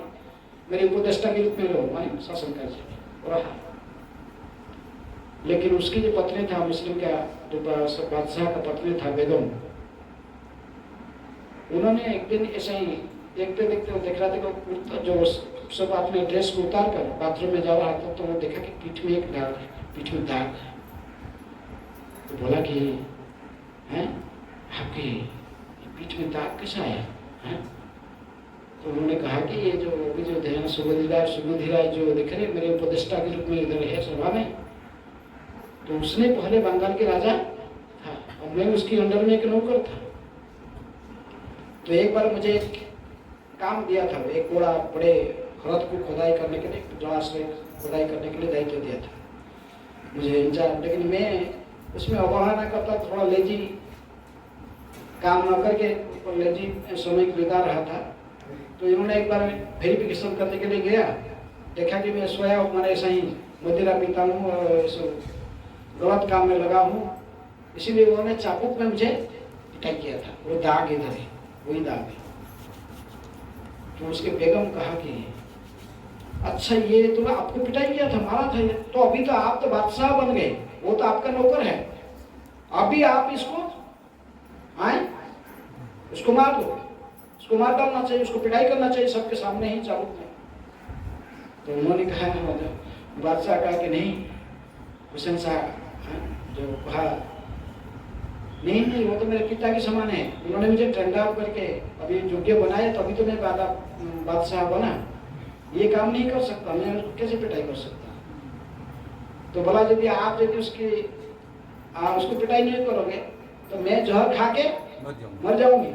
मेरे उपदेष्टा के रूप में रहो, शासन कर रहा। लेकिन उसकी जो पत्नी था मुस्लिम का जो बादशाह का पत्नी था बेगम, उन्होंने एक दिन ऐसे ही देखते देखते देख रहा था जो सब अपने ड्रेस को उतार कर बाथरूम में जा रहा था, तो वो देखा कि पीठ में एक दाग, पीठ में दाग है। तो बोला कि हैं आपके पीठ में दाग कैसा आया है? तो उन्होंने कहा कि ये जो अभी जो ध्यान सुबुद्धि राय जो देख रहे मेरे उपदेष्टा के रूप में इधर है सभा में, तो उसने पहले बंगाल के राजा था और मैं उसकी अंडर में एक नौकर था। तो एक बार मुझे एक काम दिया था, एक बड़ा बड़े हृद को खुदाई करने के लिए, जलाशय खुदाई करने के लिए दायित्व दिया था मुझे इंचार्ज। लेकिन मैं उसमें अवहेलना करता, थोड़ा लेजी काम न करके लेजी समय बिता रहा था। तो इन्होंने एक बार वेरिफिकेशन करने के लिए गया, देखा कि मैं सोया मैंने ऐसा ही मदिरा पीता हूँ और गलत काम में लगा हूँ, इसीलिए उन्होंने चाबुक में मुझे पिटाई किया था। वो दाग इधर है, वही दाग है। तो उसके बेगम कहा कि अच्छा ये तो आपको पिटाई किया था, मारा था ये, तो अभी तो आप तो बादशाह बन गए, वो तो आपका नौकर है, अभी आप इसको उसको मार दो, उसको मार डालना चाहिए, उसको पिटाई करना चाहिए सबके सामने ही चाबुक में। तो उन्होंने कहा बादशाह कहा कि नहीं, हुसैन साहब जो कहा नहीं नहीं वो तो मेरे पिता के समान है, उन्होंने मुझे ठंडा करके अभी योग्य बनाया तभी तो मैं बादशाह बना, ये काम नहीं कर सकता, मैं उसको कैसे पिटाई कर सकता। तो बोला यदि आप यदि उसको पिटाई नहीं करोगे तो मैं जहर खा के मर जाऊंगी।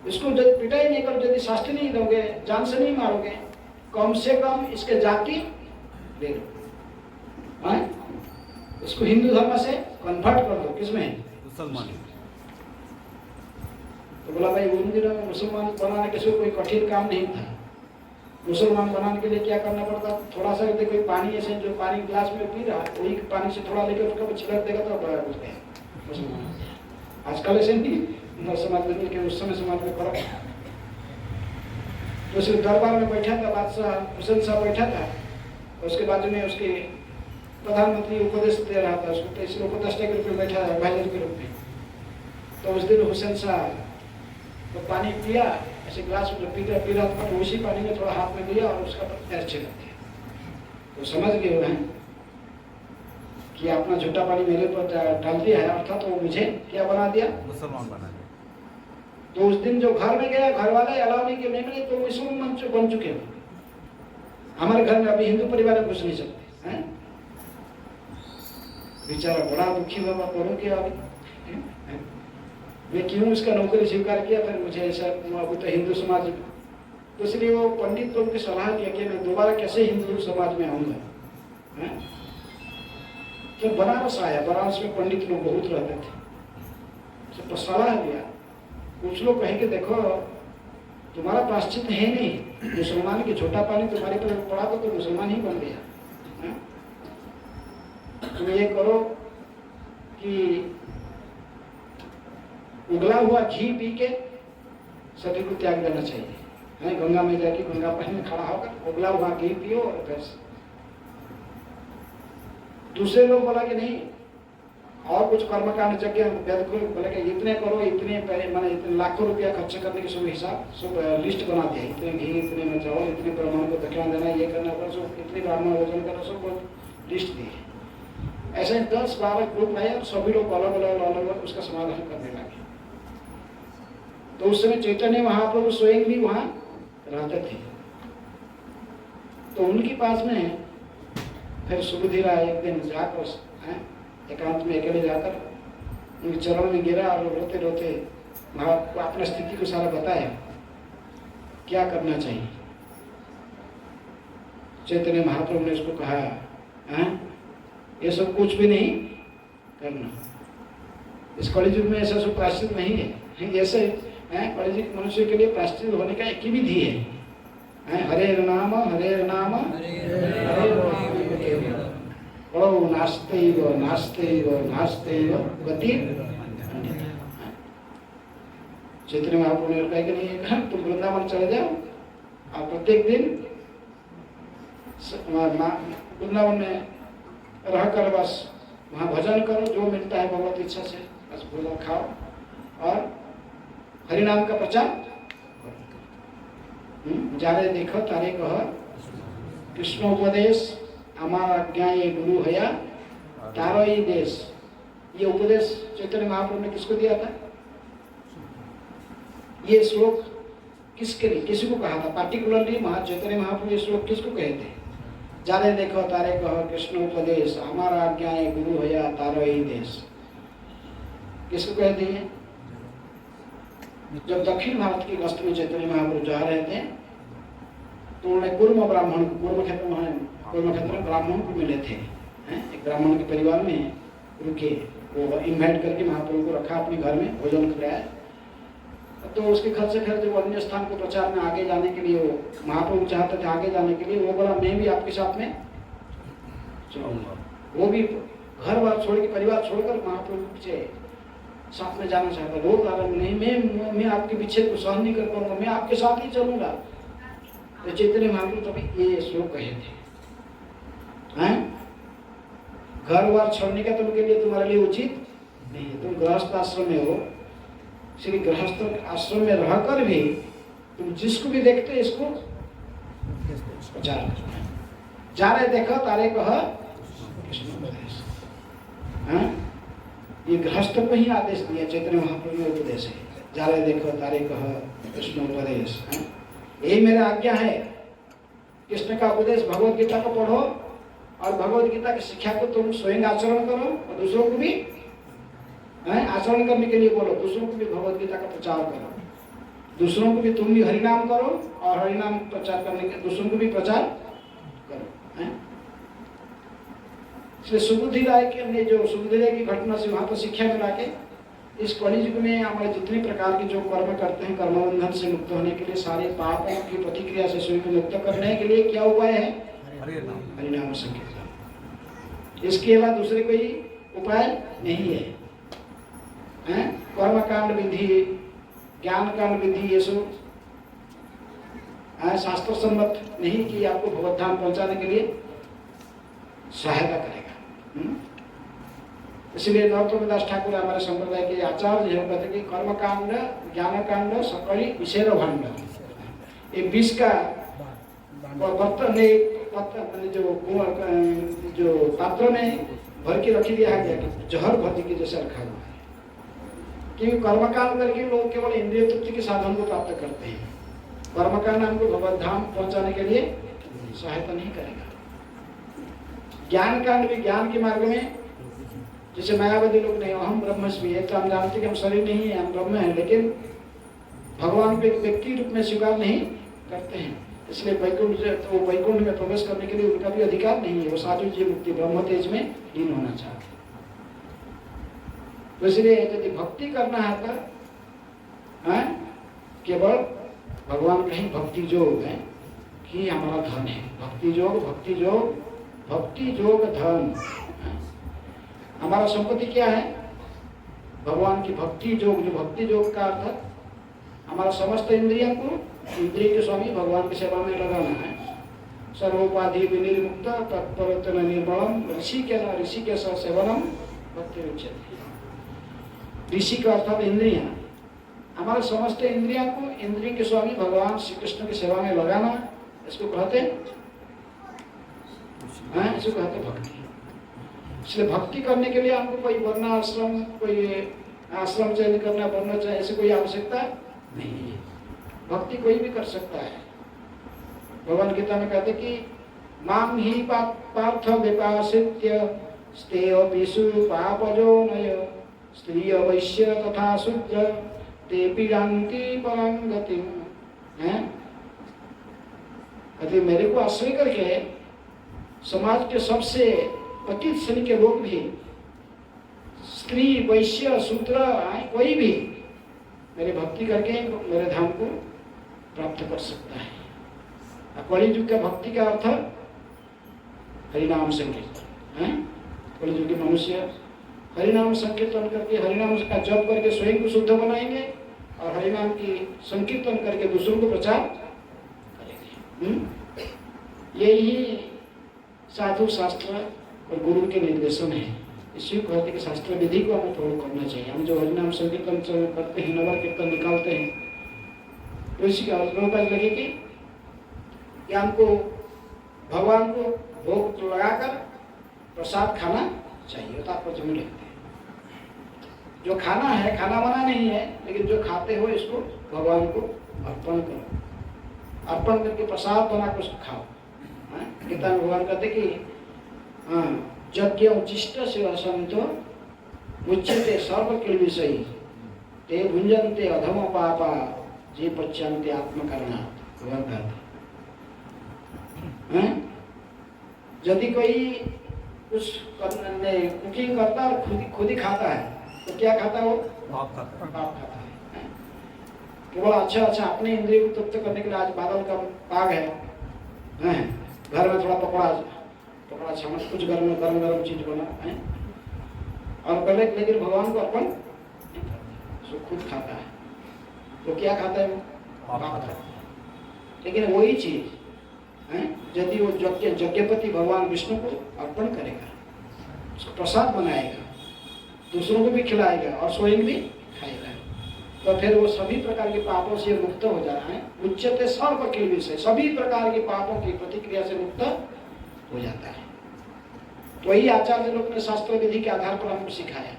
इसको यदि पिटाई नहीं करोगे, यदि शास्त्री नहीं दोगे, जान से नहीं मारोगे, कम से कम इसके जाति ले लो, इसको हिंदू धर्म से कन्वर्ट कर दो। किसमें? मुसलमान। तो बोला भाई उन दिनों में मुसलमान बनाने के कोई कठिन काम नहीं था। मुसलमान बनाने के लिए क्या करना पड़ता, थोड़ा सा कोई पानी ऐसे जो पानी गिलास में पी रहा वही पानी से थोड़ा लेकर उसका छिड़क देगा तो बड़ा कुछ है मुसलमान। आजकल ऐसे नहीं समाज में कि उस समय समाज में फर्क। तो उसके दरबार में बैठा था बादशाह हुसैन साहब बैठा था, उसके बाजू में उसके प्रधानमंत्री उपदेश दे रहा था उसको, तो इसलिए उपदेष्टा के रूप में बैठा है, एडवाइजर के रूप में। तो उस दिन हुसैन साहब तो पानी पिया ऐसे गिलास में पी रहा था, तो उसी पानी में थोड़ा हाथ में लिया और उसका पैर छिड़क दिया। तो समझ गए हैं कि अपना झूठा पानी मेरे ऊपर डाल दिया है, अर्थात तो वो मुझे क्या बना दिया, मुसलमान बना दिया। तो उस दिन जो घर में गया, घर वाले अलाउ नहीं किया, नहीं तो मुसलमान बन चुके हो। हमारे घर में अभी हिंदू परिवार में घुस नहीं सकते हैं। बेचारा बड़ा दुखी बाबा, करूँ क्या अभी, मैं क्यों उसका नौकरी स्वीकार किया, फिर मुझे ऐसा अभी तो हिंदू समाज में, तो इसलिए वो पंडित लोग की सलाह दिया कि मैं दोबारा कैसे हिंदू समाज में आऊँगा। तो बनारस आया, बनारस में पंडित लोग बहुत रहते थे, तो सलाह दिया। कुछ लोग कहे कि देखो तुम्हारा प्राश्चित है नहीं, मुसलमान की छोटा पानी तुम्हारे पर पड़ा तो मुसलमान ही बन गया। तुम ये करो कि उगला हुआ घी पी के सभी को त्याग देना चाहिए है। गंगा में जाके गंगा पानी में खड़ा होकर उगला हुआ घी पियो और बस। दूसरे लोग बोला कि नहीं, और कुछ कर्मकांड यज्ञ बोले कि इतने करो, इतने मैंने इतने लाखों रुपया खर्च करने की सब हिसाब, सब लिस्ट बना दिया, इतने घी इतने में जाओ, इतने ब्राह्मण को दक्षिणा देना, ये करना, सब इतने ब्राह्मण भोजन करो, सब लिस्ट दी। ऐसे 10-12 ग्रुप आए और सभी लोग अलग अलग उसका समाधान करने लगे। तो उस समय चैतन्य महाप्रभु स्वयं भी वहाँ रहते थे। तो उनके पास में फिर सुबुधीरा एक दिन जाकर एकांत में अकेले जाकर उनके चरण में गिरा और रोते रोते अपनी स्थिति को सारा बताया, क्या करना चाहिए। चैतन्य महाप्रभु ने उसको कहा, ये सब कुछ भी नहीं करना, इस कलियुग में ऐसा सब प्रायश्चित नहीं है। ऐसे कलियुग मनुष्य के लिए प्रायश्चित होने का एक ही विधि है, हरे नाम हरे नाम नास्तेव नास्तेव नास्तेव गति। चैतन्य महाप्रभु ने कहा कि नहीं, तुम वृंदावन चले जाओ और प्रत्येक दिन वृंदावन में रहकर बस वहाँ भजन करो, जो मिलता है भगवत इच्छा से बस भोजन खाओ और हरिनाम का प्रचार। जारे देखो तारे कह कृष्णोपदेश हमारा आज्ञा ये गुरु हया तारो ही देश। ये उपदेश चैतन्य महाप्रभु ने किसको दिया था? ये श्लोक किसके लिए, किसी को कहा था पार्टिकुलरली? चैतन्य महाप्रभु ये श्लोक किसको कहे थे? जारे देखो तारे कहो कृष्ण उपदेश हमारा आज्ञा ये गुरु हया तारो ही देश। किसको कहते हैं? जब दक्षिण भारत की गस्त में चैतन्य महाप्रभु जा रहे थे तो उन्होंने कुर्म ब्राह्मण को, कुर्म क्षेत्र ब्राह्मण को मिले थे। एक ब्राह्मण के परिवार में रुके, वो इन्वाइट करके महाप्रभु को रखा अपने घर में, भोजन कराया। तो उसके घर से फिर जब अन्य स्थान के प्रचार में आगे जाने के लिए वो महाप्रभु चाहते थे आगे जाने के लिए, वो बोला मैं भी आपके साथ में चलूंगा। वो भी घर बार छोड़ के, परिवार छोड़कर महाप्रभु के पीछे साथ में जाना चाहता। रोज आ रहा, नहीं मैं आपके पीछे को सहन नहीं कर पाऊंगा, मैं आपके साथ ही चलूंगा। तो चैतन्य महाप्रभु तभी ये श्लोक कहे थे, घर बार छोड़ने का तुमके लिए तुम्हारे लिए उचित नहीं है। तुम गृहस्थ आश्रम में हो, इसलिए गृहस्थ आश्रम में रहकर भी तुम जिसको भी देखते इसको प्रचार करना। जा रहे देखो तारे कह कृष्णोपदेश। ये गृहस्थ को ही आदेश दिया चैतन्य महाप्रभु ने, उपदेश है। जा रहे देखो तारे कह कृष्णोपदेश। यही मेरा आज्ञा है, कृष्ण का उपदेश भगवत गीता को पढ़ो और भगवत गीता की शिक्षा को तुम स्वयं आचरण करो और दूसरों को भी आचरण करने के लिए बोलो। दूसरों को भी भगवत गीता का प्रचार करो, दूसरों को भी तुम भी हरिनाम करो और हरिनाम प्रचार करने के दूसरों को भी प्रचार करो। इसलिए सुबुधिराय के हमने जो सुबुधिराय की घटना से वहाँ पर शिक्षा मिला के इस कलियुग में हमारे जितने प्रकार के जो कर्म करते हैं, कर्मबंधन से मुक्त होने के लिए, सारे पापों की प्रतिक्रिया से स्वयं को मुक्त करने के लिए क्या उपाय है? हरिनाम संकीर्तन। इसके अलावा दूसरे कोई उपाय नहीं है। कर्म कांड विधि, ज्ञान कांड विधि, ये सब शास्त्र सम्मत नहीं कि आपको भगवत धाम पहुंचाने के लिए सहायता करेगा। इसलिए नरोत्तम दास ठाकुर हमारे संप्रदाय के आचार्य हैं, कहते कि कर्मकांड, ज्ञानकांड, सकली विषय भांड, ये 20 का बर्तन जो पात्र में भर के रखी दिया गया कि जहर भर के जैसा रखा हुआ है। क्योंकि कर्मकांड करके लोग केवल इंद्रिय तृप्ति के साधन को प्राप्त करते हैं। कर्मकांड हमको भगवत धाम पहुंचाने के लिए सहायता नहीं करेगा। ज्ञान कांड भी ज्ञान के मार्ग में, जैसे मायावादी लोग नहीं, हम ब्रह्मस्मि है, तो हम जानते कि हम शरीर नहीं है, हम ब्रह्म है, लेकिन भगवान को एक व्यक्ति रूप में स्वीकार नहीं करते हैं। इसलिए वैकुंठ तो वैकुंठ में प्रवेश करने के लिए उनका भी अधिकार नहीं है। वो साधु जीव मुक्ति ब्रह्म तेज में लीन होना चाहते हैं। तो इसलिए यदि भक्ति करना है तो केवल भगवान का ही भक्ति योग है कि हमारा धन है। भक्ति योग धन, हमारा संपत्ति क्या है? भगवान की भक्ति योग। जो भक्ति योग का अर्थ हमारा समस्त इंद्रियों को इंद्रिय के स्वामी भगवान की सेवा में लगाना है। सर्वोपाधि विनिर्मुक्त तत्परतन निर्मलम ऋषि के सेवनम भक्ति उच्यते। ऋषि का अर्थात इंद्रियां, हमारे समस्त इंद्रियों को इंद्रिय के स्वामी भगवान श्री कृष्ण की सेवा में लगाना, इसको कहते भक्ति। इसलिए भक्ति करने के लिए हमको कोई वर्ण आश्रम, कोई आश्रम चयन करना, वर्ण चाहिए, ऐसे कोई आवश्यकता नहीं है। भक्ति कोई भी कर सकता है। भगवान गीता में कहते कि माम ही पार्थ विपासित्य स्तेय विषु पापजो नय स्त्रिय वैश्य तथा शूद्र ते पीड़ांति परम गतिम। कहते मेरे को आश्रय करके समाज के सबसे पतित श्रेणी के लोग भी, स्त्री वैश्य शूद्र, कोई भी मेरे भक्ति करके मेरे धाम को प्राप्त कर सकता है। कलि युग का भक्ति का अर्थ हरिनाम संकीर्तन। कलि युग के मनुष्य हरिनाम संकीर्तन करके, हरिनाम का जप करके स्वयं को शुद्ध बनाएंगे और हरिनाम की संकीर्तन करके दूसरों को प्रचार करेंगे। यही साधु शास्त्र और गुरु के निर्देशन है। इसी कहते कि शास्त्र विधि को हमें फॉलो करना चाहिए। हम जो हरिनाम संकीर्तन करते हैं, नगर कीर्तन निकालते हैं, तो इसी का लगे कि हमको भगवान को भोग लगाकर प्रसाद खाना चाहिए। तात्पर्य में लिखते हैं जो खाना है, खाना मना नहीं है, लेकिन जो खाते हो इसको भगवान को अर्पण करो। अर्पण करके प्रसाद बनाकर उसको खाओ। गीता में भगवान कहते कि यज्ञ उच्चिष्ट से असंतो मुच्यते सर्व किल विषय ते भुंजन्ते अधम पापा जे पच्यन्ते आत्मकरणा। भगवान कहते यदि कोई कुछ कुकिंग करता है और खुद ही खाता है तो क्या खाता है? वो पाप खाता है। केवल अच्छा अपने इंद्रिय को तृप्त करने के लिए आज बादल का पाग है, घर में थोड़ा पकौड़ा छाना, कुछ गरम चीज बना है और पहले, लेकिन भगवान को अर्पण सो खुद खाता है तो क्या खाता है? वो पाप खाता है। लेकिन वही चीज यदि वो यज्ञपति भगवान विष्णु को अर्पण करेगा, उसको प्रसाद बनाएगा, दूसरों को भी खिलाएगा और स्वयं भी खाएगा, तो फिर वो सभी प्रकार के पापों से मुक्त हो जा रहा है। उच्चते सर्व किल विषय, सभी प्रकार के पापों की प्रतिक्रिया से मुक्त हो जाता है। तो वही आचार्य लोग ने शास्त्र विधि के आधार पर हमको सिखाया।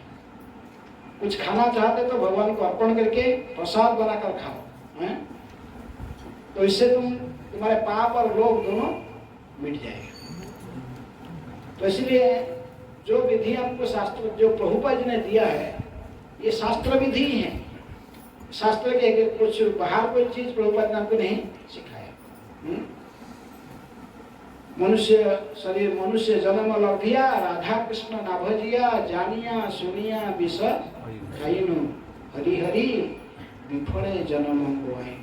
कुछ खाना चाहते तो भगवान को अर्पण करके प्रसाद बनाकर खाओ, तो इससे तुम्हारे पाप और लोभ दोनों मिट जाएगा। तो इसलिए जो विधि हमको शास्त्र, जो प्रभुपाद जी ने दिया है, ये शास्त्र विधि है। शास्त्र के कुछ बाहर कोई चीज प्रभुपाद ने हमको नहीं सिखाया। मनुष्य जन्म लभिया राधा कृष्ण ना भजिया जानिया सुनिया विष खाइनु हरि हरि विफले जन्म गोए।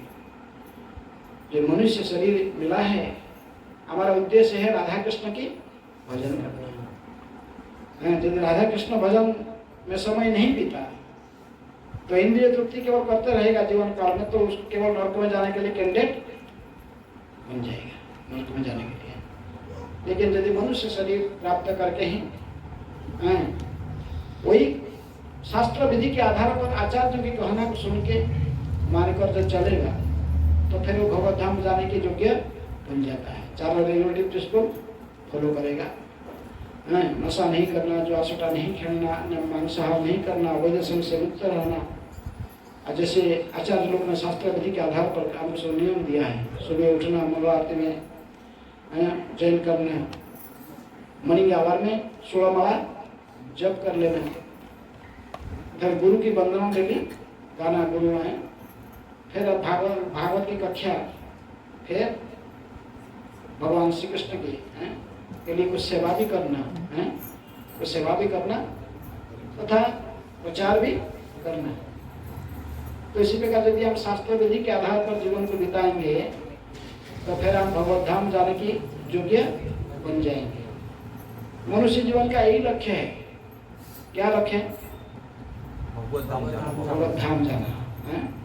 जो मनुष्य शरीर मिला है, हमारा उद्देश्य है राधा कृष्ण की भजन करना। यदि राधा कृष्ण भजन में समय नहीं बीता तो इंद्रिय तृप्ति केवल करते रहेगा जीवन काल में, तो उसको केवल नरक में जाने के लिए कैंडिडेट बन जाएगा, नरक में जाने के लिए। लेकिन यदि मनुष्य शरीर प्राप्त करके ही वही शास्त्र विधि के आधार पर आचार्य के कहना को सुन के मानकर जो चलेगा तो फिर वो भगवत धाम जाने के योग्य बन जाता है। चारों रिलेटिव जिसको फॉलो करेगा, नशा नहीं करना, जुआसुटा नहीं खेलना, मांसाहार नहीं करना, वैध से मुक्त रहना। और जैसे आचार्य लोग ने शास्त्र विधि के आधार पर काम से नियम दिया है, सुबह उठना, मंगल आरती में जैन करना, मॉर्निंग आवर में 16 माला जप कर लेना, फिर गुरु की वंदना डेली गाना गुरु है, फिर भागवत की कक्षा, फिर भगवान श्री कृष्ण की के लिए कुछ सेवा भी करना है, कुछ सेवा भी करना तथा प्रचार भी करना। तो इसी प्रकार यदि हम शास्त्र विधि के आधार पर जीवन को बिताएंगे तो फिर हम भगवत धाम जाने की योग्य बन जाएंगे। मनुष्य जीवन का यही लक्ष्य है। क्या लक्ष्य है? भगवत धाम जाना। भगवत धाम जाना,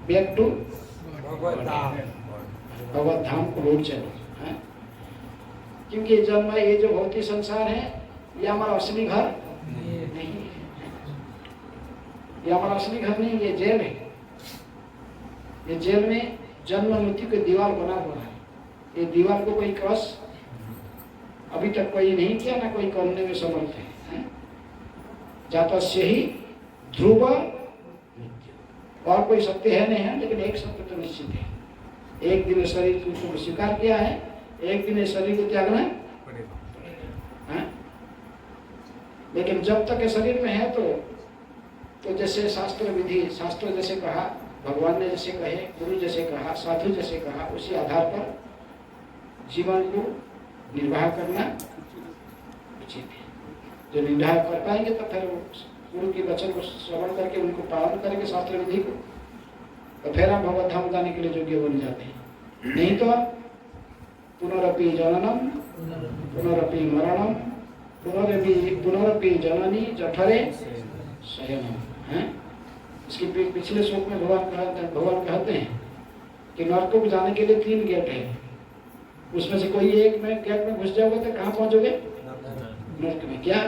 बैक टू भगवत धाम को लौट चलो। क्योंकि जन्म ये जो भौतिक संसार है ये हमारा असली घर नहीं है, ये हमारा असली घर नहीं, ये जेल है। ये जेल में जन्म मृत्यु की दीवार बना हुआ है। ये दीवार को कोई क्रॉस अभी तक कोई नहीं किया, ना कोई करने में समर्थ है। जाता से ही ध्रुव मृत्यु, और कोई सत्य है नहीं है, लेकिन एक सत्य तो निश्चित है, एक दिन शरीर को स्वीकार किया है, एक दिन शरीर को त्यागना पड़ेगा। लेकिन जब तक शरीर में है तो जैसे शास्त्र विधि, शास्त्र जैसे कहा, भगवान ने जैसे कहे, गुरु जैसे कहा, साधु जैसे कहा, उसी आधार पर जीवन को निर्वाह करना उचित है। जो निर्वाह कर पाएंगे तो फिर गुरु के वचन को श्रवण करके उनको पालन करेंगे, शास्त्र विधि को, तो फिर हम भगवत धाम जाने के लिए योग्य बन जाते हैं। नहीं तो पुनरपि जननम पुनरपि मरणम पुनरपि जननी जठरे शयनम है। इसके पिछले श्लोक में भगवान कहते हैं कि नरकों को जाने के लिए 3 गेट है, उसमें से कोई एक में गेट में घुस जाओगे तो कहाँ पहुंचोगे? नरक में। क्या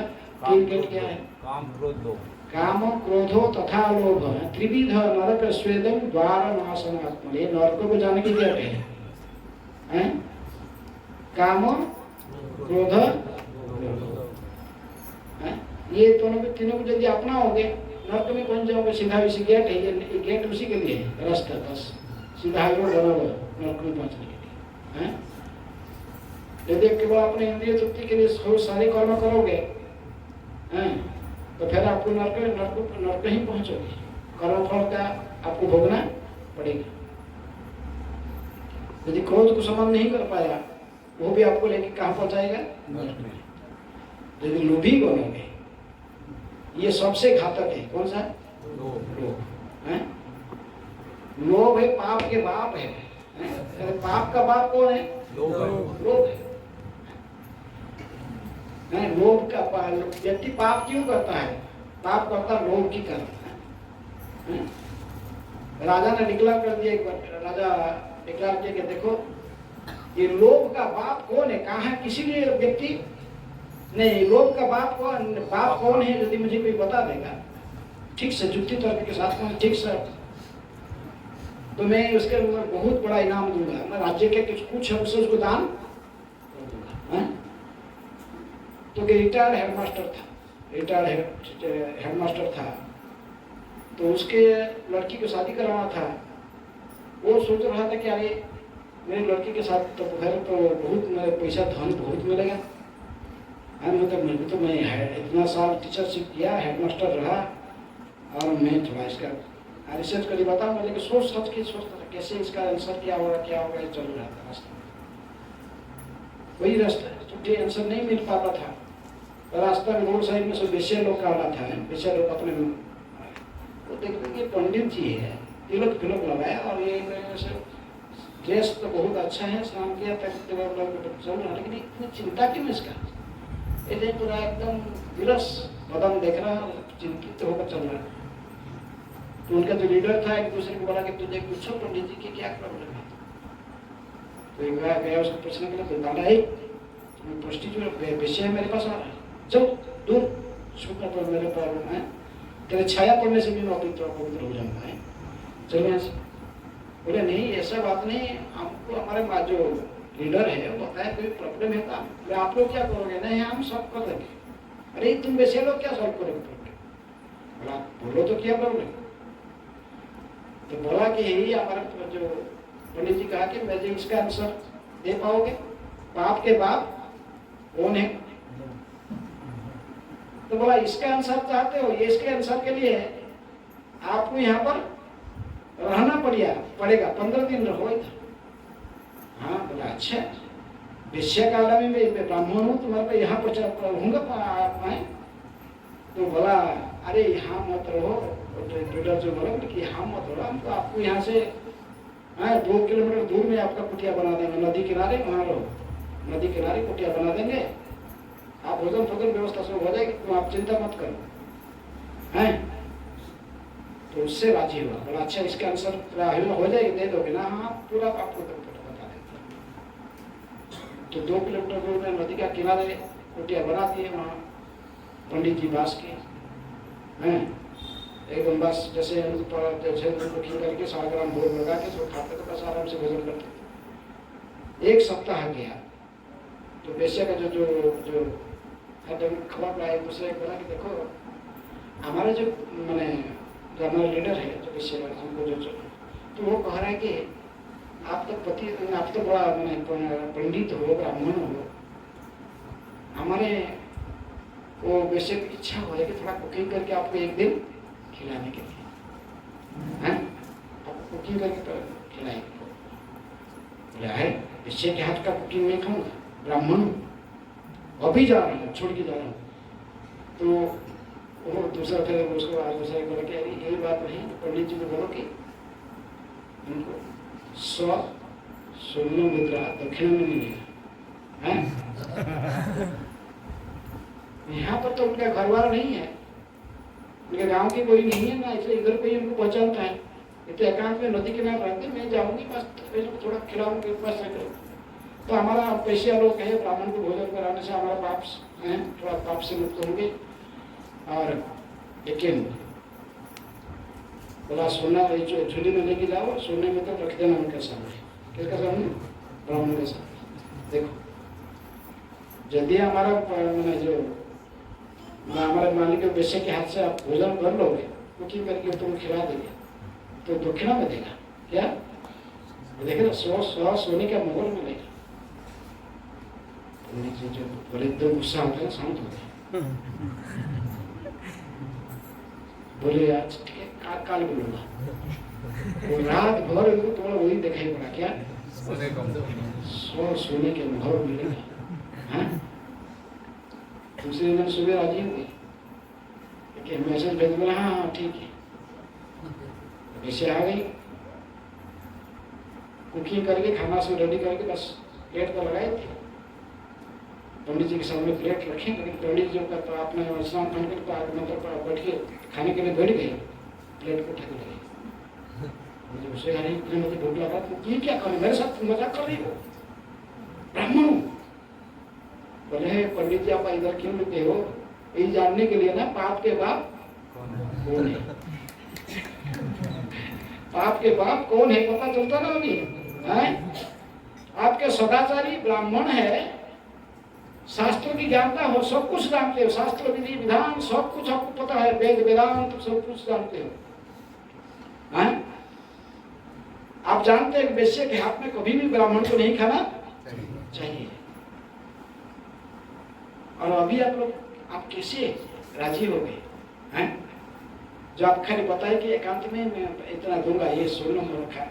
3 गेट क्या है? काम क्रोध लोभ। काम क्रोधो तथा लोभ, त्रिविध नरक स्वेदम द्वार नाशनात्म। ये नरकों को जाने की गेट है। काम क्रोध ये तीनों को यदि अपनाओगे नरक में पहुंच जाओगे। सीधा इसी गेट है, ये गेट उसी के लिए है, रास्ता बस सीधा रोड बना हुआ नरक में पहुंचने के लिए। यदि केवल अपने इंद्रिय तृप्ति के लिए सारे कर्म करोगे तो फिर आपको नरक ही पहुंचोगे। कर्म फल का आपको भोगना पड़ेगा। यदि क्रोध को समन नहीं कर पाया वो भी आपको लेके कहाँ पहुंचाएगा? नरक में। यदि लोभी बनोगे, ये सबसे घातक है। कौन सा? लोभ है। लोभ है पाप के बाप है। पाप का बाप कौन है? लोभ है। लोभ का व्यक्ति पाप क्यों करता है? पाप करता लोभ की कारण है। राजा ने डिक्लेयर कर दिया, एक बार राजा डिक्लेयर किया कि देखो ये लोभ का बाप कौन है, कहाँ है? किसी भी व्यक्ति नहीं, लोभ का बाप कौन है यदि मुझे कोई बता देगा ठीक से, जुक्ति तर्क के साथ ठीक से, तो मैं उसके ऊपर बहुत बड़ा इनाम दूंगा। मैं राज्य के कुछ है उसको दान दूंगा। तो रिटायर्ड हेडमास्टर था, तो उसके लड़की को शादी कराना था। वो सोच रहा था कि अरे मेरी लड़की के साथ तो घर तो बहुत मेरे पैसा धन बहुत मिलेगा। मतलब तो मैं इतना साल टीचरशिप किया, हेडमास्टर रहा, और मैं थोड़ा इसका रिसर्च करके बताऊंगा। लेकिन सोचता था कैसे इसका आंसर क्या होगा ये चल रहा था रास्ता। वही रास्ता छुट्टी आंसर नहीं मिल पाता था। रास्ता में रोड साइड में सब बेसिया लोग का रहा था। बेसिया लोग अपने वो देखते कि पंडित जी है, तिलक लगाया, और ये ड्रेस तो बहुत अच्छा है, स्नान किया तक चल रहा, लेकिन इतनी चिंता क्यों इसका? ये पूरा एकदम विरस बदन देख रहा, चिंतित होकर चल रहा। तो उनका जो लीडर था एक दूसरे को बोला कि तुझे पूछो पंडित जी की क्या प्रॉब्लम है। तो एक बार गया उसको पूछने के लिए, तो दादा प्रोस्टिट्यूट विषय मेरे पास आ रहा है, चल दूर शुक्र पर मेरे प्रॉब्लम है। तेरे छाया पड़ने से भी मैं पवित्र हो जाऊंगा है। चलो यहाँ से बोले नहीं ऐसा बात नहीं, हमको हमारे जो लीडर है वो बताया कोई प्रॉब्लम है तो बोले आप लोग क्या करोगे? नहीं हम सब कर देंगे। अरे तुम वैसे लोग क्या सॉल्व करोगे प्रॉब्लम? बोला बोलो तो क्या प्रॉब्लम? तो बोला कि यही हमारा जो पंडित जी कहा कि मैं जो इसका आंसर दे पाओगे, बाप के बाप कौन है? तो बोला इसका आंसर चाहते हो, ये इसके आंसर के लिए आपको यहाँ पर रहना पड़ेगा 15 दिन रहो इधर। हाँ बोला अच्छा, विषय काला में मैं ब्राह्मण हूँ, तुम्हारे को यहाँ पर रहूंगा मैं। तो बोला अरे यहाँ मत रहो, लीडर जो बोला कि यहाँ मत रहो, हम तो आपको यहाँ से 2 किलोमीटर दूर में आपका कुटिया बना देंगे, नदी किनारे वहाँ रहो, नदी किनारे कुटिया बना देंगे, आप भोजन फोजन व्यवस्था सब हो जाएगी, तो आप चिंता मत करो हैं। तो उससे राजी हुआ, बोला अच्छा इसका आंसर हो जाएगी, दे दोगे ना? हाँ पूरा आपको बता देते। तो 2 किलोमीटर दूर में नदी का किनारे कुटिया बना दिए, वहाँ पंडित जी बास के हैं एकदम, बस जैसे करके 100 ग्राम भोग लगा के सब खाते थे, बस आराम से भोजन करते थे। 1 सप्ताह गया तो बेशक का जो खबर लाए दूसरे बोला कि देखो हमारे जो मैंने जो हमारे लीडर है जो विषय हमको जो तो वो कह रहा है कि आप तो बड़ा मैंने पंडित हो, ब्राह्मण हो, हमारे वो वैसे इच्छा हो कि थोड़ा कुकिंग करके आपको एक दिन खिलाने के लिए हैं, आपको कुकिंग करके तो खिलाएंगे। है विषय के हाथ का कुकिंग नहीं खाऊंगा, ब्राह्मण हूँ, अभी जा रहा हूँ, छोड़ के जा रहा हूँ। तो वो दूसरा फिर उसको आज दूसरा बोला कि अरे यही बात नहीं, पंडित जी को बोलो कि उनको 100 स्वर्ण मुद्रा दक्षिण में मिलेगा है। यहाँ पर तो उनका घरवाला नहीं है, उनके गांव की कोई नहीं है ना, इसलिए इधर कोई उनको पहचानता है। इतने एकांत में नदी किनारे रहते, मैं जाऊंगी बस थोड़ा खिलाऊंगी बस। तो हमारा पैसे लोग है, ब्राह्मण को भोजन कराने से हमारा पाप है, थोड़ा पाप से मुक्त होंगे। और लेकिन बोला सोना झूली में लेके जाओ, सोने में तो रख देना उनके सामने। किसके सामने? ब्राह्मण के सामने। देखो यदि हमारा जो हमारे मालिक के पैसे के हाथ से आप भोजन कर लोगे, कुकिंग करके तुम खिला देंगे, तो दक्षिणा में देगा क्या? देखे ना 100 सोने का मोहर मिलेगा। जो बड़े एकदम गुस्सा होता है ना, शांत होते हैं, बोले आज काल बोलूंगा, वो रात भर तुम्हारा वही दिखाई पड़ा क्या? 100 सोने के मोहर मिलेगा। दूसरे दिन सुबह राजी हुई कि मैसेज भेज बोला हाँ ठीक है। वैसे आ गई, कुकिंग करके खाना सब रेडी करके बस प्लेट पर लगाए थे। पंडित जी के सामने प्लेट रखे, लेकिन पंडित जी का अपने स्नान पान कर मतलब बैठ के खाने के लिए बैठ गए, प्लेट को उठा के लगे। उसे यार इतने मुझे भूख लगा, तो ये क्या कर मेरे साथ मजाक कर रही हो? ब्राह्मण हूँ। बोले पंडित जी आप इधर क्यों रुके हो? ये जानने के लिए ना पाप के बाप कौन है। पाप के बाप कौन है पता चलता ना अभी है? आपके सदाचारी ब्राह्मण है, शास्त्रों की जानता हो, सब कुछ जानते हो, शास्त्र विधि विधान सब कुछ आपको पता है, वेद वेदांत सब कुछ जानते हो हैं? आप जानते हैं वैश्य के हाथ में कभी भी ब्राह्मण को नहीं खाना चाहिए। और अभी आप कैसे राजी हो गए हैं? जो आप खाली बताए कि एकांत में मैं इतना दूंगा, ये सोना खा,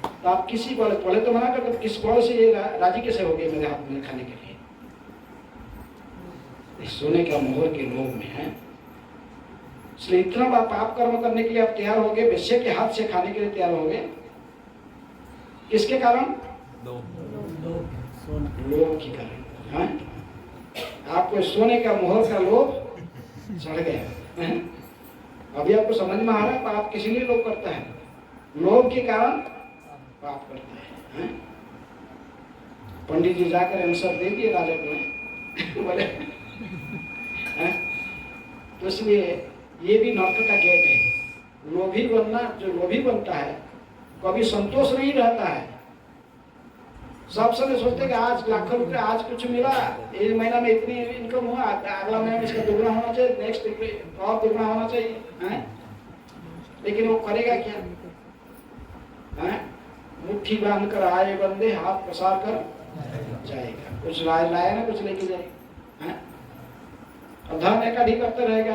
तो आप किसी को पहले तो मना कर, किस बल से ये राजी कैसे हो गए मेरे हाथ में खाने के लिए? सोने का मोहर के लोभ में है, इसलिए इतना पाप कर्म करने के लिए आप तैयार हो गए, वैश्य के हाथ से खाने के लिए तैयार हो गए। किसके कारण? लोभ के कारण है। आपको सोने का मोहर का लोभ चढ़ गया है। अभी आपको समझ में आ रहा है पाप किस लिए लोग करता है? लोभ के कारण पाप करता है। पंडित जी जाकर आंसर दे दिए राजा को बोले तो इसलिए ये भी नर्क का गेट है। लोभी बनना, जो लोभी बनता है कभी संतोष नहीं रहता है। सब समय सोचते कि आज लाखों रुपए, आज कुछ मिला, एक महीना में इतनी इनकम हुआ, अगला महीना में इसका दुगना होना चाहिए, नेक्स्ट और दुगना होना चाहिए, हैं? लेकिन वो करेगा क्या? हैं? मुट्ठी बांध कर आए बंदे, हाथ पसार कर जाएगा। कुछ लाया ना, कुछ लेके जाएगा, हैं? और धन इकट्ठी करते रहेगा,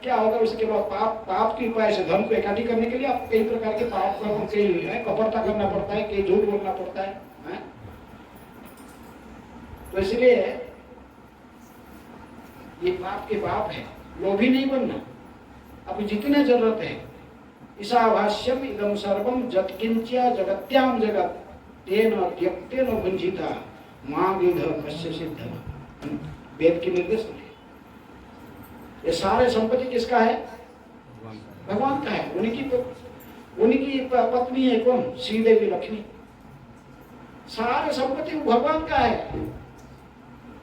क्या होगा उसके बाद? पाप की उपाय से धन को इकट्ठी करने के लिए आपको कई प्रकार के पाप कर्म, कई कपटता करना पड़ता है, कई झूठ बोलना पड़ता है? तो इसलिए ये पाप के पाप है। लोभी नहीं बनना। अब जितने जरूरत है, ईशावास्यम इदम सर्वम जत्किंच्या जगत्याम जगत तेन त्यक्तेन भुंजिता मां विध कस्य सिद्ध। वेद के निर्देश है। ये सारे संपत्ति किसका है? भगवान का है। उनकी पत्नी है कौन? श्रीदेवी लक्ष्मी। सारे संपत्ति भगवान का है।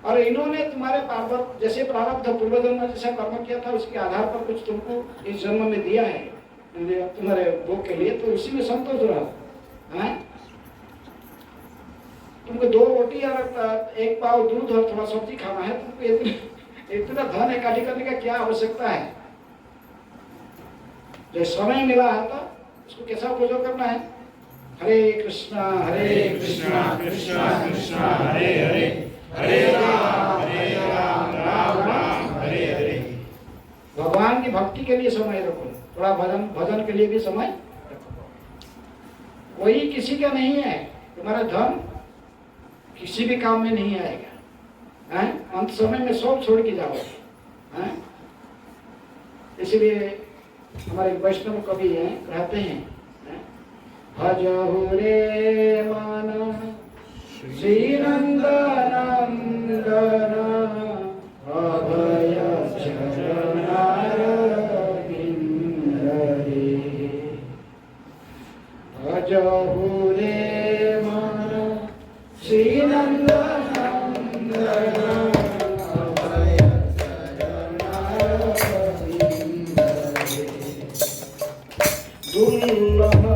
और इन्होंने तुम्हारे पाप, जैसे प्रारब्ध पूर्व जन्म जैसा कर्म किया था, उसके आधार पर कुछ तुमको इस जन्म में दिया है तुम्हारे भोग के लिए, तो उसी में संतोष रहो। तुमको 2 रोटी और 1 पाव दूध और थोड़ा सब्जी खाना है, तुमको इतना धन इकट्ठी करने का क्या आवश्यकता है? जो समय मिला है तो उसको कैसा उपयोग करना है? हरे कृष्णा कृष्णा कृष्णा हरे हरे, हरे राम राम राम हरे हरे। भगवान की भक्ति के लिए समय रखो, थोड़ा भजन के लिए भी समय रखो। कोई किसी का नहीं है। तुम्हारा धन किसी भी काम में नहीं आएगा, हैं? अंत समय में सब छोड़ के जाओ, हैं? इसलिए हमारे वैष्णव कवि हैं, कहते हैं, भजहु रे मन श्री नंदन नंदन अभय चरणार बिंद रे। भजहु रे मन श्री नंदन नंदन अभय चरणार बिंद रे। दुर्लभ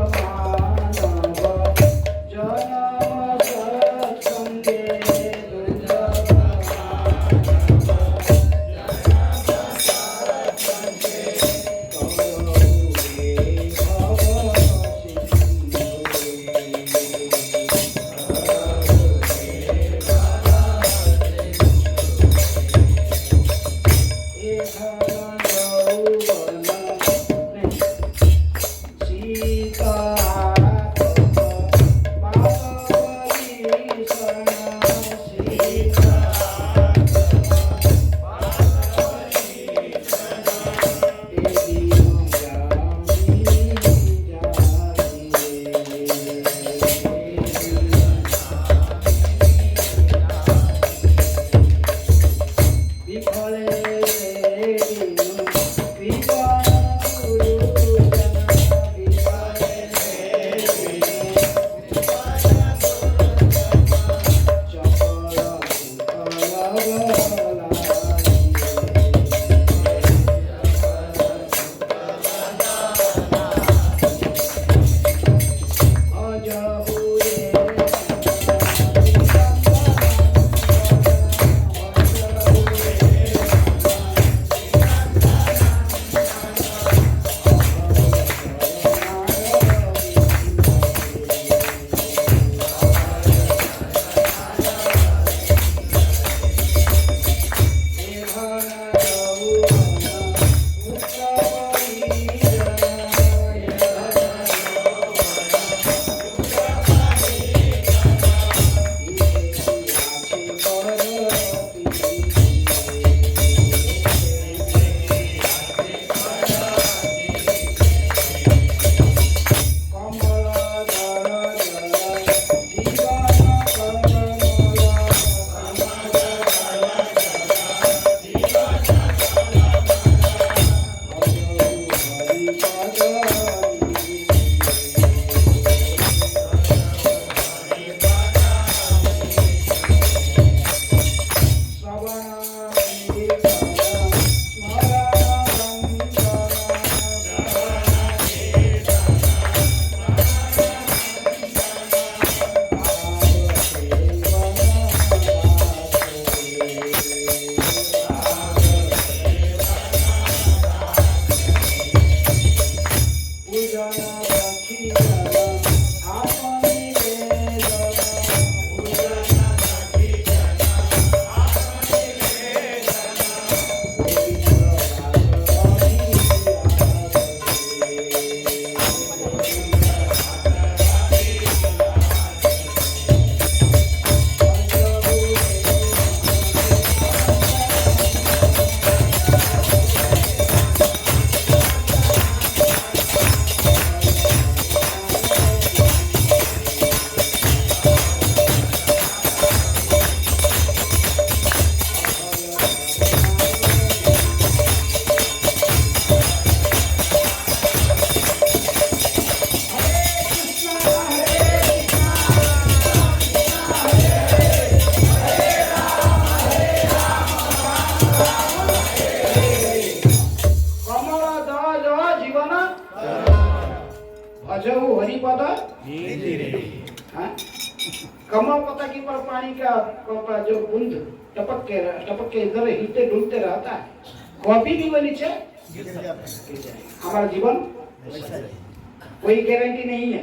दोनों पताकी पर पानी का जो बूंद टपक के इधर हिलते डुलते रहता है, कभी भी वो नीचे गिर जाता है। हमारा जीवन वैसा ही। कोई गारंटी नहीं है,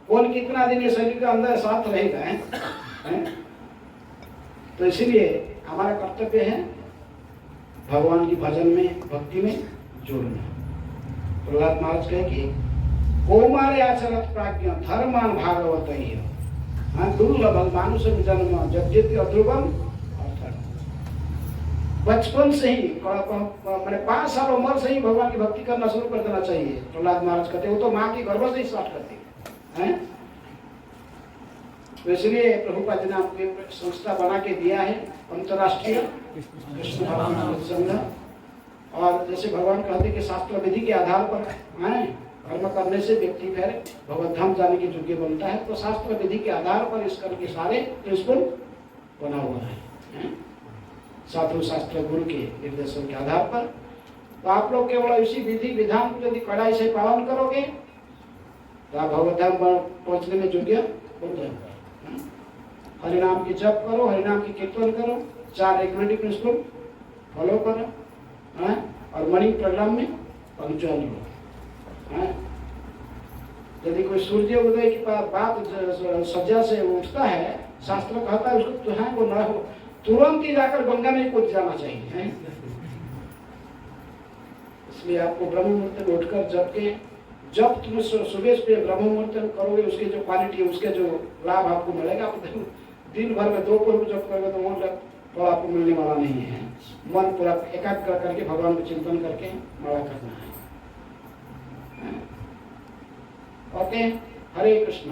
कौन कितना दिन ये शरीर के अंदर साथ रहेगा हैं? तो इसलिए हमारा कर्तव्य है भगवान की भजन में, भक्ति में जोड़ना। प्रहलाद महाराज कहे कि कौमारे आचरत प्राज्ञ धर्मान भागवत ही दुर्लभ मानुष जन्म जगजित अध्रुवम। बचपन से ही मैंने 5 साल उम्र से ही भगवान की भक्ति करना शुरू कर देना चाहिए। प्रहलाद महाराज कहते वो तो माँ की गर्भ से ही स्टार्ट करते हैं। तो इसलिए प्रभुपाद जी ने आपको एक संस्था बना के दिया है, अंतर्राष्ट्रीय कृष्ण भगवान संघ। और जैसे भगवान कहते कि शास्त्र विधि के आधार पर कर्म करने से व्यक्ति फिर भगवत धाम जाने के योग्य बनता है। तो शास्त्र विधि के आधार पर इस कर्म के सारे प्रिंसिपल बना हुआ है, साधु शास्त्र गुरु के निर्देशों के आधार पर। तो आप लोग केवल इसी विधि विधान को यदि कड़ाई से पालन करोगे तो आप भगवत धाम पर पहुंचने में योग्य हो जाएगा। हरिनाम की जप करो, हरिनाम की कीर्तन करो, 4 रेगुलेटरी प्रिंसिपल फॉलो करो, और मॉर्निंग प्रोग्राम में पंक्चुअल हो। यदि कोई सूर्य उदय की बात सज्जा से उठता है, शास्त्र कहता है उसको तो है वो न हो, तुरंत ही जाकर गंगा में कूद जाना चाहिए। इसलिए आपको ब्रह्म मुहूर्त में उठकर जब तुम सुबह सुबह ब्रह्म मुहूर्त में करोगे, उसकी जो क्वालिटी, उसके जो लाभ आपको मिलेगा, आप दिन भर में 2 पूर्व जब करोगे तो वो फल आपको मिलने वाला नहीं है। मन पूरा एकाग्र करके भगवान को चिंतन करके माला करना है। ओके, हरे कृष्ण।